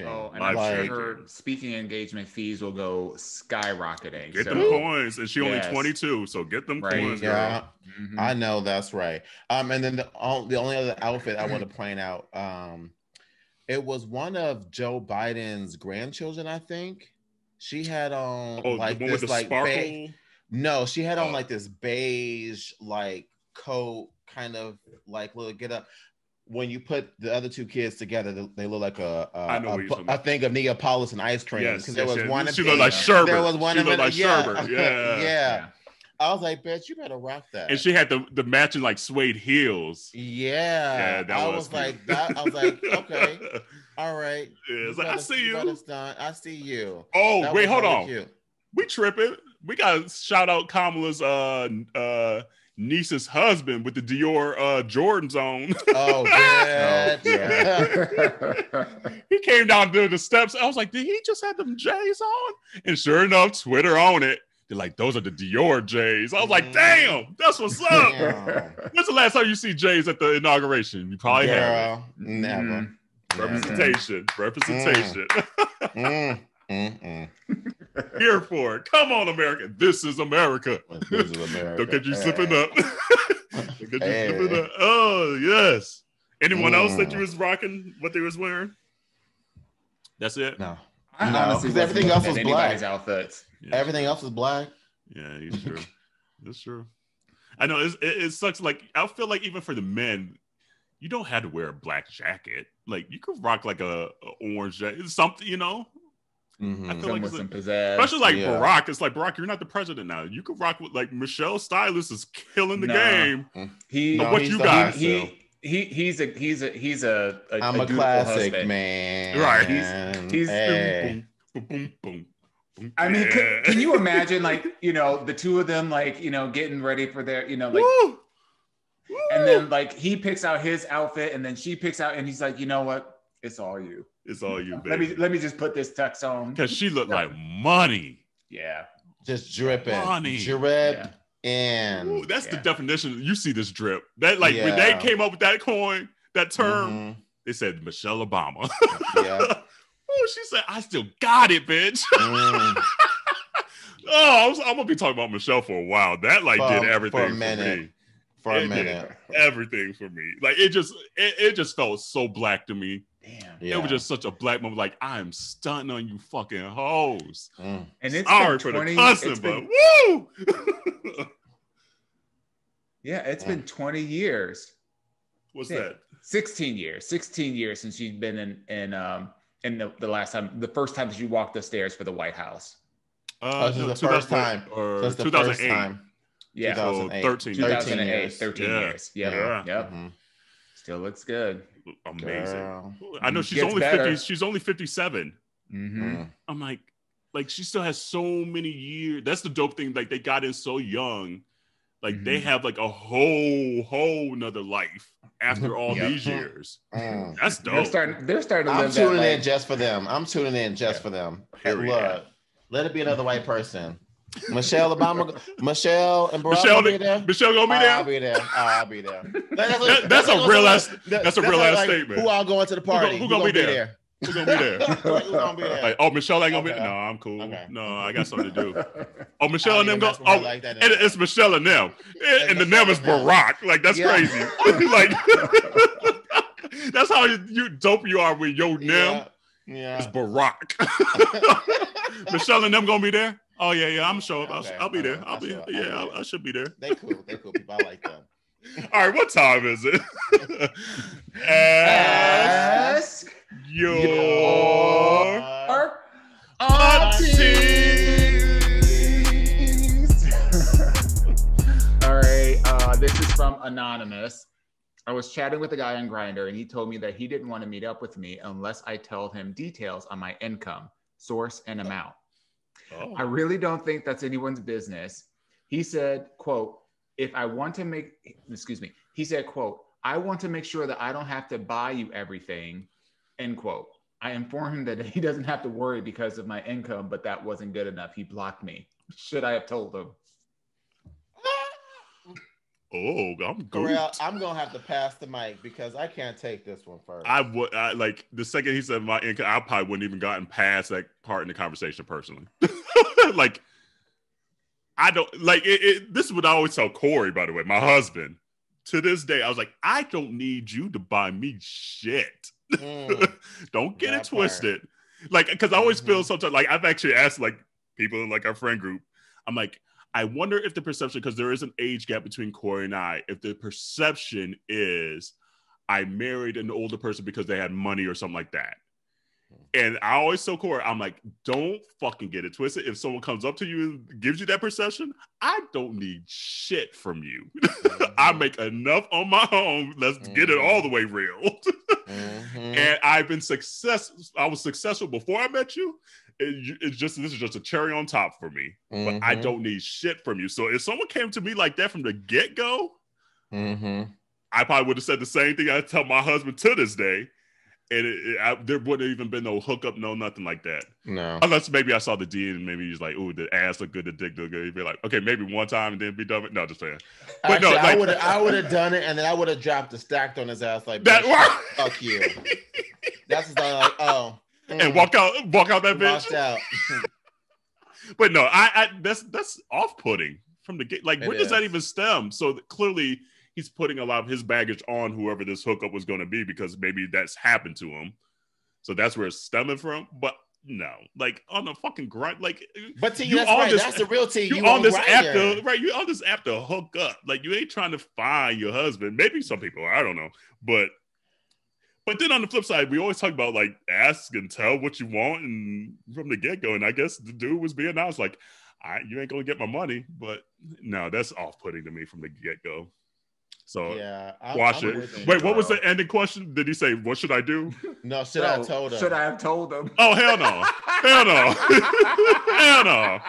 Oh, and I'm sure her speaking engagement fees will go skyrocketing. Get them coins, and she only 22, so get them coins. Yeah, I know that's right. And then the only other outfit I want to point out, it was one of Joe Biden's grandchildren, I think. She had on like the one this with the like sparkle. No, she had on like this beige like coat, kind of like little get up. When you put the other 2 kids together, they look like a thing of Neapolitan ice cream. Yes, there was one. She looked like sherbet. There was one. She looked like sherbet. Yeah. I was like, bitch, you better rock that. And she had the matching like suede heels. Yeah. I was like, okay, all right. Yeah, I see you. I see you. Oh, that wait, hold on. Cute. We tripping. We got to shout out Kamala's niece's husband with the Dior Jordans on. Oh, bitch. He came down the steps. I was like, did he just have them J's on? And sure enough, Twitter on it. They're like, those are the Dior J's. I was like, damn, that's what's up. When's the last time you see J's at the inauguration? You probably have. Never. Representation. Here for it. Come on, America. This is America. Don't get you slipping up. Oh, yes. Anyone else that you was rocking what they was wearing? That's it? No. Honestly, everything else was black. Outfits. Yeah, everything else is black. Yeah, it's true. That's true. I know it sucks. Like, I feel like even for the men, you don't have to wear a black jacket. Like, you could rock like a orange jacket, something, you know. I feel like some pizzazz. Especially like Barack. It's like, Barack, you're not the president now. You could rock with like Michelle Stylist is killing the game. He he's a I'm a dutiful classic husband. man. Right. He's hey. Boom, boom, boom. I mean, can you imagine, like, you know, the two of them, like, you know, getting ready for their, you know, like, Woo! and then like he picks out his outfit and then she picks out, and he's like, you know what? It's all you. It's all you, baby. Let me just put this tux on. Because she looked like money. Yeah. Just dripping. Money. Drip in. Ooh, that's the definition. You see this drip. That like when they came up with that coin, that term, they said Michelle Obama. Yeah. Oh, she said, I still got it, bitch. I'm gonna be talking about Michelle for a while. That like did everything for me. For a minute. Everything for me. Like it just felt so black to me. Damn. Yeah. It was just such a black moment. Like, I am stunting on you fucking hoes. And it's sorry for the cussing, but woo! Yeah, it's been 20 years. What's that? 16 years. 16 years since you've been in the last time, the first time that you walked the stairs for the White House. This is the first time. Or That's the 2008. first time. Yeah. 2008. 2008. 13 years. Yep. Yeah. Yep. Still looks good. Amazing. Girl. I know she's only 50. She's only 57. I'm like she still has so many years. That's the dope thing. Like they got in so young. Like they have like a whole nother life after all these years. That's dope. They're starting to live I'm tuning in just for them. I'm tuning in just for them. Look, let it be another white person. Michelle Obama, Michelle and Barack gonna be there. Michelle gonna be there. I'll be there. I'll be there. That's a real ass statement. Who all going to the party? Who gonna be there? Who gonna be there? Who gonna be there? Like, oh, Michelle ain't gonna be there. No, I'm cool. Okay. No, I got something to do. Oh, Michelle and them go. Oh, like and it's Michelle and them, and the them is Barack. Like that's crazy. Like that's how you dope you are with your them. Yeah, it's Barack. Michelle and them gonna be there. Oh yeah, I'm sure. I'll be there. I'll be there. Yeah, I should be there. They cool people. I like them. All right, what time is it? Ask your aunties. All right, this is from Anonymous. I was chatting with a guy on Grindr, and he told me that he didn't want to meet up with me unless I told him details on my income, source, and amount. Oh. I really don't think that's anyone's business. He said, quote, he said, quote, I want to make sure that I don't have to buy you everything, end quote. I informed him that he doesn't have to worry because of my income, but that wasn't good enough. He blocked me. Should I have told him? Oh, I'm good. Kerel, I'm gonna have to pass the mic because I can't take this one first. I like the second he said my income, I probably wouldn't even gotten past that part in the conversation personally. Like, I don't like it. This is what I always tell Corey, by the way, my husband. To this day, I was like, I don't need you to buy me shit. Don't get it twisted. Like, because I always feel sometimes like I've actually asked like people in like our friend group. I'm like, I wonder if the perception, because there is an age gap between Corey and I, if the perception is I married an older person because they had money or something like that. And I always tell Corey, I'm like, don't fucking get it twisted. If someone comes up to you and gives you that perception, I don't need shit from you. I make enough on my own. Let's get it all the way real. And I've been successful. I was successful before I met you. This is just a cherry on top for me. But I don't need shit from you. So if someone came to me like that from the get-go, I probably would have said the same thing I tell my husband to this day. And there wouldn't have even been no hookup, no nothing like that. No. Unless maybe I saw the D and maybe he's like, "Ooh, the ass look good, the dick look good." He'd be like, "Okay, maybe one time and then be done with." No, just saying. But actually, no, like, I would have done it, and then I would have dropped the stacked on his ass like that. Fuck you. That's just like, oh, and walk out that bitch. Out. But no, that's off-putting from the gate. Like, where does that even stem? So clearly, he's putting a lot of his baggage on whoever this hookup was going to be because maybe that's happened to him. So that's where it's stemming from. But no, like on the fucking grind, like. But T, that's right. That's the real T. You on this app to, right? You on this app to hook up. Like you ain't trying to find your husband. Maybe some people, I don't know, but then on the flip side, we always talk about like ask and tell what you want and from the get go. And I guess the dude was being honest, like, you ain't gonna get my money. But no, that's off putting to me from the get go. So yeah, watch it. Wait, what was the ending question? Did he say, "What should I do"? No, should I have told him? Should I have told him? Oh hell no, hell no, hell no.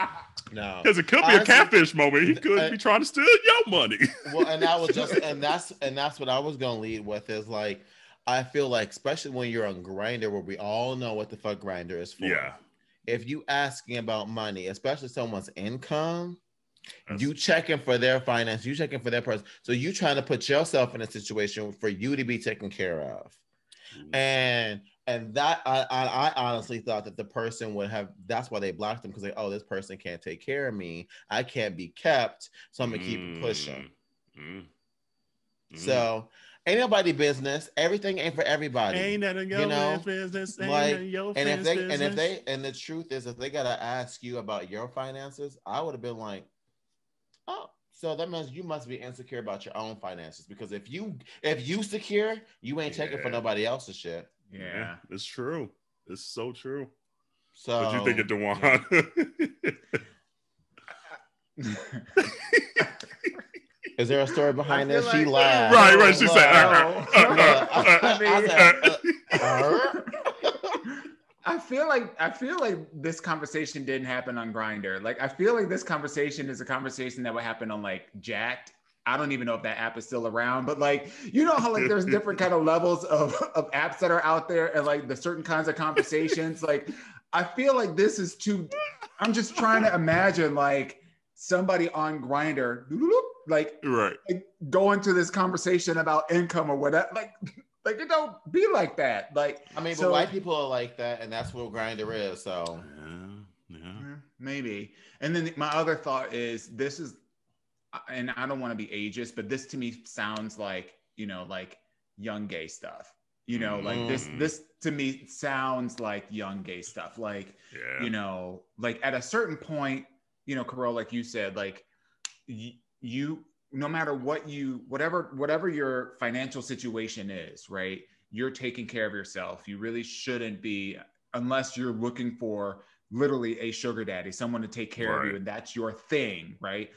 No, because it could be a catfish moment. He could be trying to steal your money. Well, and that was just, and that's what I was gonna lead with is like, I feel like, especially when you're on Grindr, where we all know what the fuck Grindr is for. Yeah. If you asking about money, especially someone's income, you checking for their finance, you checking for their person. So you trying to put yourself in a situation for you to be taken care of. And that I honestly thought that the person would have, that's why they blocked them, because they, oh, this person can't take care of me. I can't be kept, so I'm gonna keep pushing. So ain't nobody business. Everything ain't for everybody. Ain't none of your business. Like, and the truth is, if they gotta ask you about your finances, I would have been like, oh, so that means you must be insecure about your own finances, because if you secure, you ain't taking for nobody else's shit. Yeah, it's true. It's so true. So what you think of Dawon? Is there a story behind this? She laughed. Right. She said, I feel like this conversation didn't happen on Grindr. Like, I feel like this conversation is a conversation that would happen on like Jacked. I don't even know if that app is still around, but like, you know how like there's different kind of levels of apps that are out there, and like the certain kinds of conversations. Like, I feel like this is too. I'm just trying to imagine like somebody on Grindr, like going to this conversation about income or whatever. Like it don't be like that. Like, I mean, but white people are like that, and that's what Grindr is. So yeah, maybe. And then my other thought is, this is, and I don't want to be ageist, but this to me sounds like, you know, like young gay stuff. You know, like this to me sounds like young gay stuff. Like, you know, like at a certain point, you know, Kerel, like you said, like you no matter what whatever your financial situation is, right? You're taking care of yourself. You really shouldn't be, unless you're looking for literally a sugar daddy, someone to take care of you, and that's your thing, right?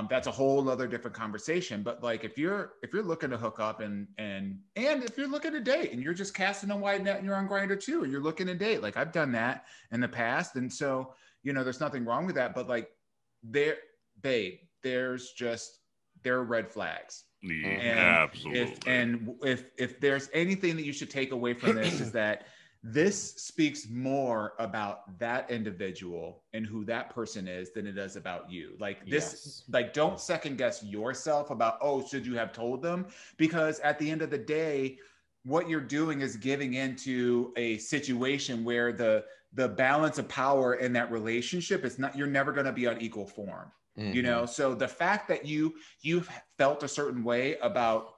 That's a whole other different conversation. But like, if you're looking to hook up and if you're looking to date and you're just casting a wide net and you're on Grindr too, and you're looking to date, like I've done that in the past, and so, you know, there's nothing wrong with that. But like, there are red flags. Yeah, absolutely. If there's anything that you should take away from this is that this speaks more about that individual and who that person is than it does about you. Like this, like, don't second guess yourself about, oh, should you have told them? Because at the end of the day, what you're doing is giving into a situation where the balance of power in that relationship is not, you're never going to be on equal form. You know, so the fact that you've felt a certain way about,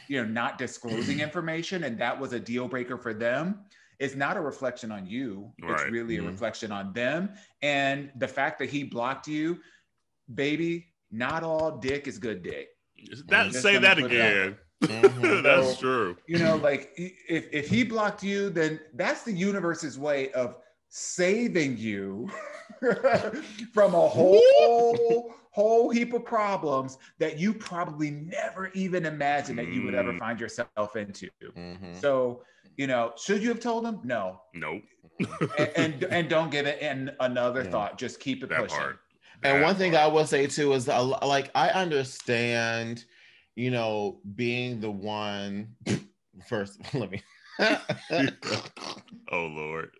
you know, not disclosing information, and that was a deal breaker for them, it's not a reflection on you. It's really a reflection on them. And the fact that he blocked you, baby, not all dick is good dick. Say that again. That's true. You know, like if he blocked you, then that's the universe's way of saving you from a whole heap of problems that you probably never even imagined that you would ever find yourself into. So, you know, should you have told him? No. Nope. and don't give it another thought. Just keep it pushing. And one thing I will say too is, like, I understand, you know, being the one first. Let me. Oh Lord.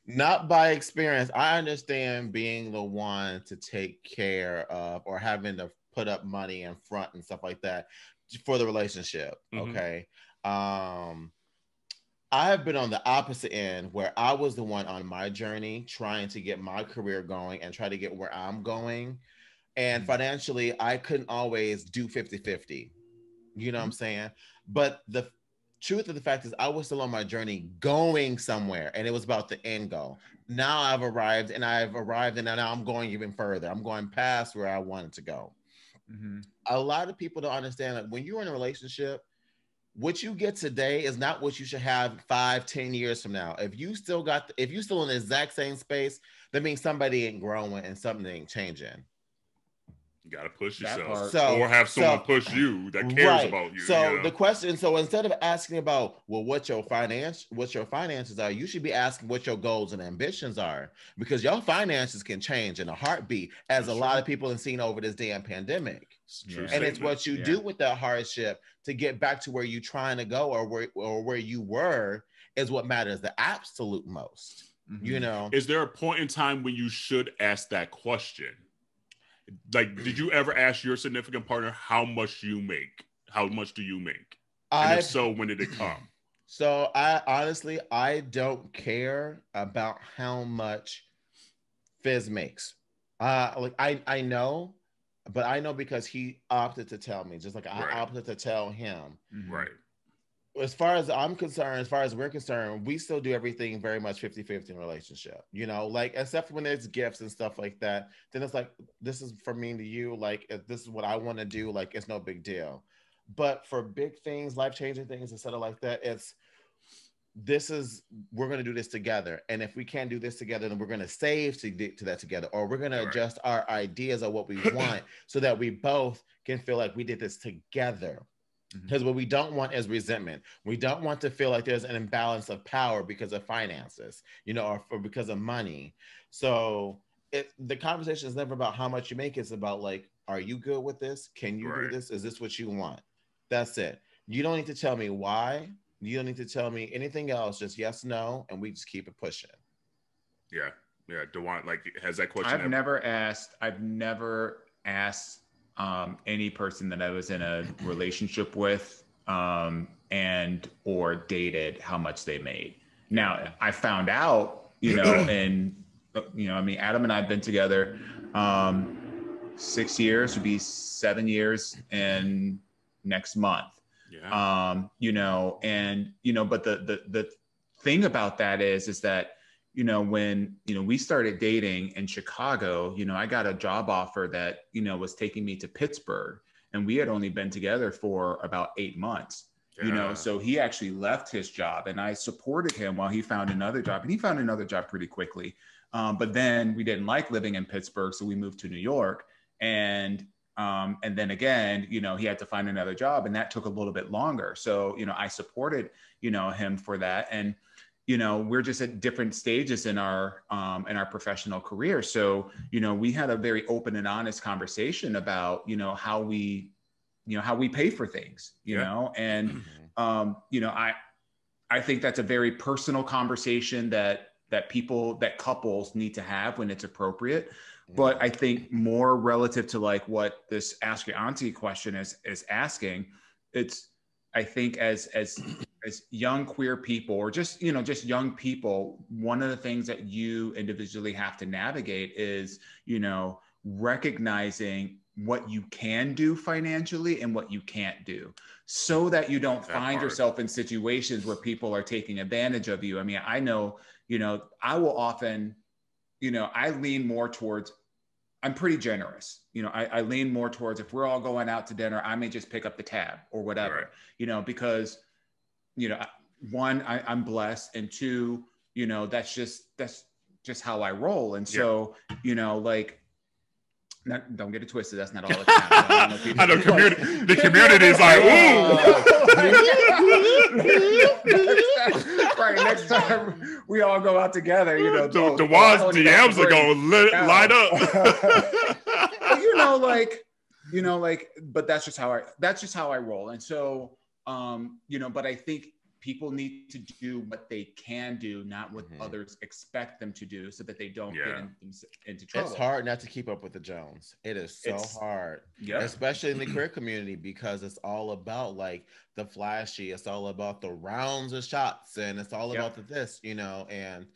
Not by experience. I understand being the one to take care of, or having to put up money in front and stuff like that for the relationship. Okay. I have been on the opposite end, where I was the one on my journey trying to get my career going and try to get where I'm going. And financially, I couldn't always do 50-50. You know what I'm saying? But the truth of the fact is, I was still on my journey going somewhere, and it was about the end goal. Now I've arrived, and now I'm going even further. I'm going past where I wanted to go. A lot of people don't understand that when you're in a relationship, what you get today is not what you should have 5-10 years from now. If you still in the exact same space, that means somebody ain't growing and something ain't changing. You gotta push yourself, so, or have someone push you that cares about you. So the question, so instead of asking about, well, what your finances are, you should be asking what your goals and ambitions are, because your finances can change in a heartbeat, as a lot of people have seen over this damn pandemic. And it's what you do with that hardship to get back to where you're trying to go, or where you were, is what matters the absolute most. You know, is there a point in time when you should ask that question? Like, did you ever ask your significant partner how much you make? How much do you make? And if so, when did it come? So I don't care about how much Fizz makes. Like I know, but I know because he opted to tell me, just like I opted to tell him. Right. As far as I'm concerned, as far as we're concerned, we still do everything very much 50-50 in relationship, you know, like, except for when there's gifts and stuff like that, then it's like, this is for me to you, like, if this is what I want to do, like, it's no big deal. But for big things, life-changing things, instead of like that, we're going to do this together. And if we can't do this together, then we're going to save to that together, or we're going to adjust our ideas of what we want so that we both can feel like we did this together. Because what we don't want is resentment. We don't want to feel like there's an imbalance of power because of finances, you know, or because of money. So the conversation is never about how much you make. It's about, like, are you good with this? Can you do this? Is this what you want? That's it. You don't need to tell me why. You don't need to tell me anything else. Just yes, no, and we just keep it pushing. Yeah. Dawon, like, has that question? I've never asked any person that I was in a relationship with and or dated how much they made. Now, I found out, you know, and, you know, I mean, Adam and I have been together 6 years, would be 7 years in next month. You know, and, you know, but the thing about that is that, you know, when, you know, we started dating in Chicago, you know, I got a job offer that, you know, was taking me to Pittsburgh, and we had only been together for about 8 months, you know, so he actually left his job and I supported him while he found another job, and he found another job pretty quickly. But then we didn't like living in Pittsburgh, so we moved to New York, and then again, you know, he had to find another job, and that took a little bit longer. So, you know, I supported, you know, him for that. And, you know, we're just at different stages in our professional career. So, you know, we had a very open and honest conversation about, you know, how we pay for things, you know, and, you know, I think that's a very personal conversation that couples need to have when it's appropriate. But I think more relative to like what this Ask Your Auntie question is asking, it's, I think as young queer people, or just, you know, just young people, one of the things that you individually have to navigate is, you know, recognizing what you can do financially and what you can't do, so that you don't find yourself in situations where people are taking advantage of you. I mean, I know, you know, I will often, you know, I lean more towards, I'm pretty generous. You know, I lean more towards, if we're all going out to dinner, I may just pick up the tab or whatever, you know, because, you know, one, I'm blessed, and two, you know, that's just how I roll. And so, you know, like, don't get it twisted. That's not all the time. I know the community is like, ooh. Right. Next time we all go out together, you know, the Dawon's DMs are going to light up. you know, like, but that's just how I roll. And so, you know, but I think people need to do what they can do, not what others expect them to do, so that they don't get into trouble. It's hard not to keep up with the Jones. It is so hard, especially in the queer community, because it's all about like the flashy. It's all about the rounds of shots, and it's all about the this, you know, and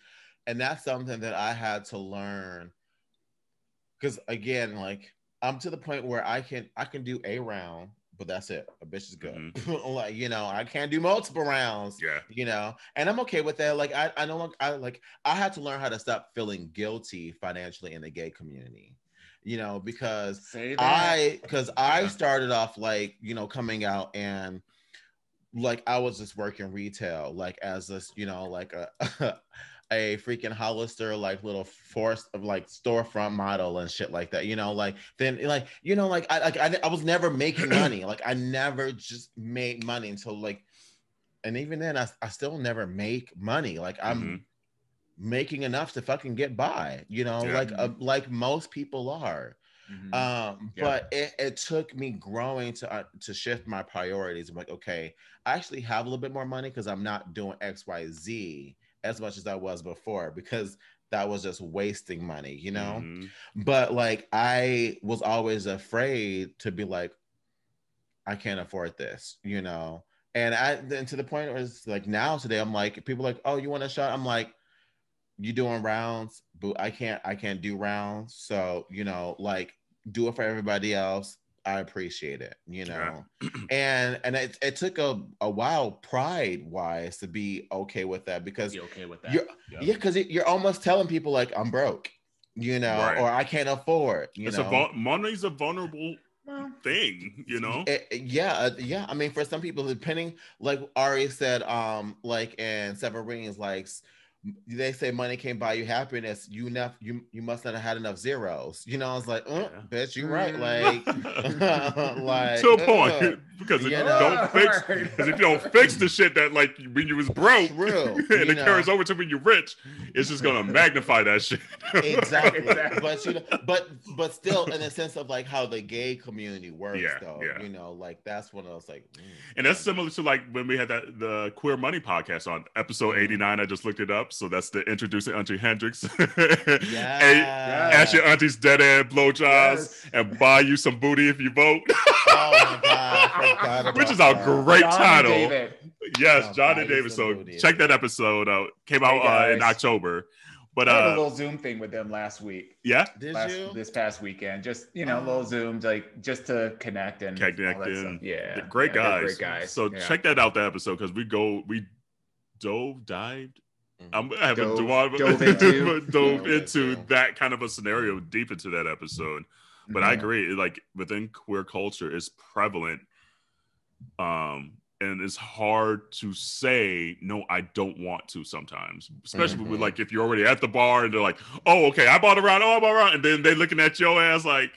that's something that I had to learn. Because again, like, I'm to the point where I can do a round, but that's it. A bitch is good. Like, you know, I can't do multiple rounds. You know, and I'm okay with that. Like, I had to learn how to stop feeling guilty financially in the gay community. You know, because I started off, like, you know, coming out, and like I was just working retail, like as this, you know, like a a freaking Hollister, like little force of like storefront model and shit like that, you know, like then like, you know, like I was never making money. Like I never just made money until like, and even then I still never make money. Like I'm making enough to fucking get by, you know, like most people are. But it took me growing to shift my priorities. I'm like, okay, I actually have a little bit more money because I'm not doing XYZ as much as I was before, because that was just wasting money, you know. But like I was always afraid to be like, I can't afford this, you know. And then to the point where it's like now today, I'm like, people are like, oh, you want a shot? I'm like, you doing rounds, but I can't do rounds. So, you know, like do it for everybody else. I appreciate it, you know. And it took a while pride wise to be okay with that, because because you're almost telling people like I'm broke, you know, or I can't afford, you know. Money's a vulnerable thing, you know. I mean, for some people, depending, like Ari said, like in Severines, like they say money can't buy you happiness. You must not have had enough zeros. You know, I was like, bitch, you're right. Like, like to a point, because if you don't fix the shit that like when you was broke, and it carries over to when you're rich, it's just gonna magnify that shit. Exactly. But you know, but still, in the sense of like how the gay community works, though, you know, like that's one of those like, and that's similar to like when we had the Queer Money podcast on episode 89. I just looked it up. So that's the introducing Auntie Hendrix. Ask your aunties dead end blowjobs and buy you some booty if you vote. Oh my God. Which is a great title. David. Yes, John and David. So check that episode out. Came out in October. But I had a little Zoom thing with them last week. Yeah? This past weekend. Just, you know, little Zooms, like just to connect and all that stuff. Yeah. They're great guys. So check that out, the episode, because we dived. I haven't dove into that kind of a scenario deep into that episode, but I agree. Like within queer culture, is prevalent, and it's hard to say no. I don't want to sometimes, especially with like if you're already at the bar and they're like, "Oh, okay, I bought a round. Oh, I bought a round," and then they looking at your ass like,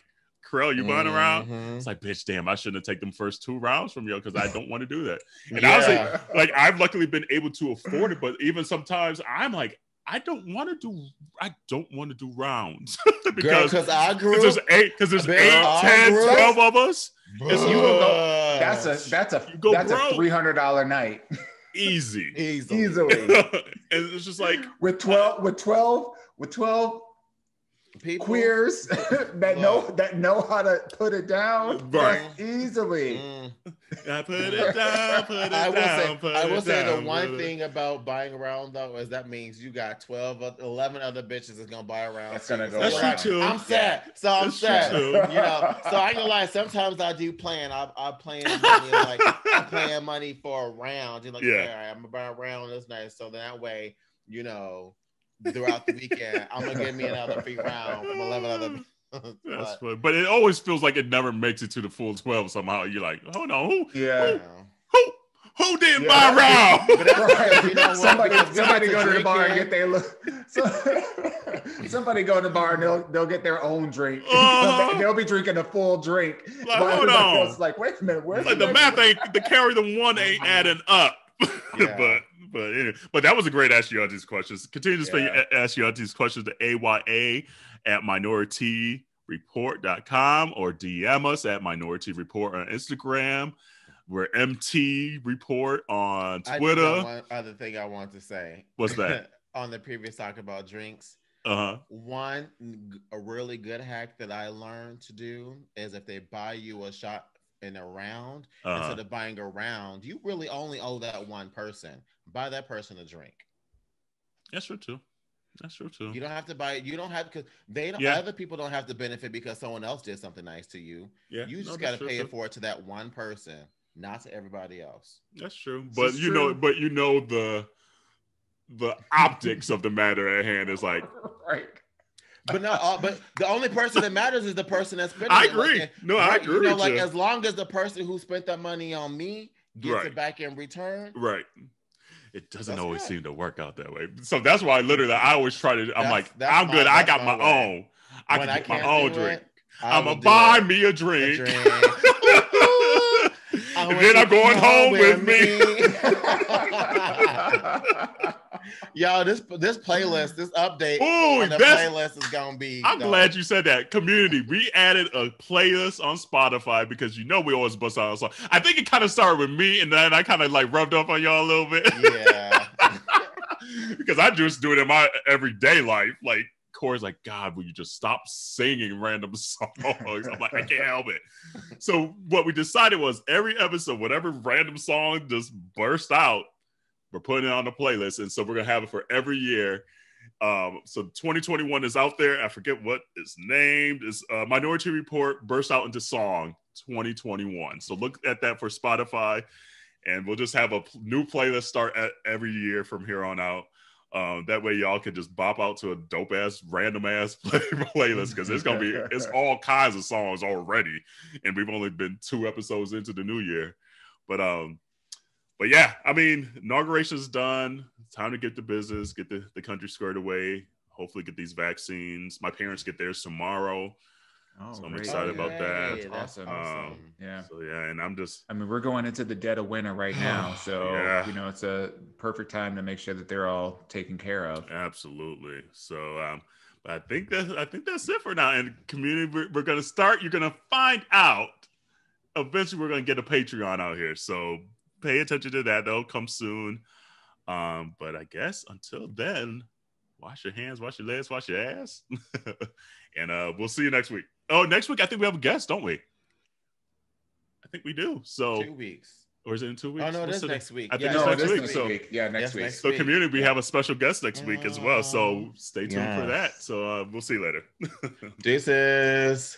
Kerel, you buying around? It's like, bitch, damn, I shouldn't have taken them first 2 rounds from you because I don't want to do that. And honestly, like I've luckily been able to afford it, but even sometimes I'm like, I don't want to do rounds because I grew because there's 8, 10, 12 of us. That's a $300 night. Easily. And it's just like with 12 people, queers that know how to put it down easily. I put it down. I will say the one thing about buying around though is that means you got 11 other bitches that's gonna buy around. That's gonna go. That's true too. I'm sad. So I'm sad. You know. So I ain't gonna lie. Sometimes I do plan. I'm playing money like I'm playing money for a round. You're like, all right, I'm gonna buy a round this night. So that way, you know, throughout the weekend, I'm gonna get me another free round from 11 other. That's fun. But it always feels like it never makes it to the full 12 somehow. You're like, hold on, who didn't buy a round? You know somebody go to the bar and get their somebody go to the bar and they'll get their own drink. They'll be drinking a full drink. Like, hold on. It's like, wait a minute, where's like the math the carry the one ain't adding up. But anyway, but that was a great Ask Your Aunties questions. Continue to ask your aunties questions to AYA@MinoriTeaReport.com or DM us at Minority Report on Instagram. We're MT Report on Twitter. One other thing I want to say. What's that? On the previous talk about drinks. One, a really good hack that I learned to do is if they buy you a shot in a round, instead of buying a round, you really only owe that one person. Buy that person a drink. That's true too. You don't have to buy it. You don't have, because they don't. Other people don't have to benefit because someone else did something nice to you. You just got to pay it forward to that one person, not to everybody else. That's true. But you know the optics of the matter at hand is like right. But no, but the only person that matters is the person that's spending. I agree. I agree. You know, like as long as the person who spent that money on me gets it back in return. Right. It doesn't always seem to work out that way. So that's why literally I always try to, I'm good. I got my own. I can get my own drink. I'm going to buy me a drink. And then I'm going home with me. Yo, this playlist, this update on the playlist is gonna be. I'm glad you said that. Community, we added a playlist on Spotify because we always bust out a song. I think it kind of started with me, and then I kind of like rubbed off on y'all a little bit. Yeah, because I just do it in my everyday life. Like Corey's like, God, will you just stop singing random songs? I'm like, I can't help it. So what we decided was every episode, whatever random song just burst out, we're putting it on the playlist. And so we're going to have it for every year. So 2021 is out there. I forget what it's named. It's Minoritea Report burst out into song 2021. So look at that for Spotify. And we'll just have a new playlist start every year from here on out. That way y'all can just bop out to a dope ass, random ass playlist because it's all kinds of songs already. And we've only been 2 episodes into the new year. But yeah, I mean, inauguration's done. Time to get to business, get the country squared away. Hopefully get these vaccines. My parents get theirs tomorrow. So I'm excited about that. That's awesome. Yeah. So yeah, and I mean, we're going into the dead of winter right now. So, it's a perfect time to make sure that they're all taken care of. Absolutely. So but I think that's it for now. And community, we're gonna start. You're gonna find out. Eventually we're gonna get a Patreon out here. So pay attention to that. That'll come soon. But I guess until then, wash your hands, wash your legs, wash your ass. And we'll see you next week. Oh, next week I think we have a guest, don't we? I think we do. So 2 weeks. Or is it in 2 weeks? Oh no, it is next week. I think it's next week. So next week. So community, we have a special guest next week as well. So stay tuned for that. So we'll see you later. Deuces.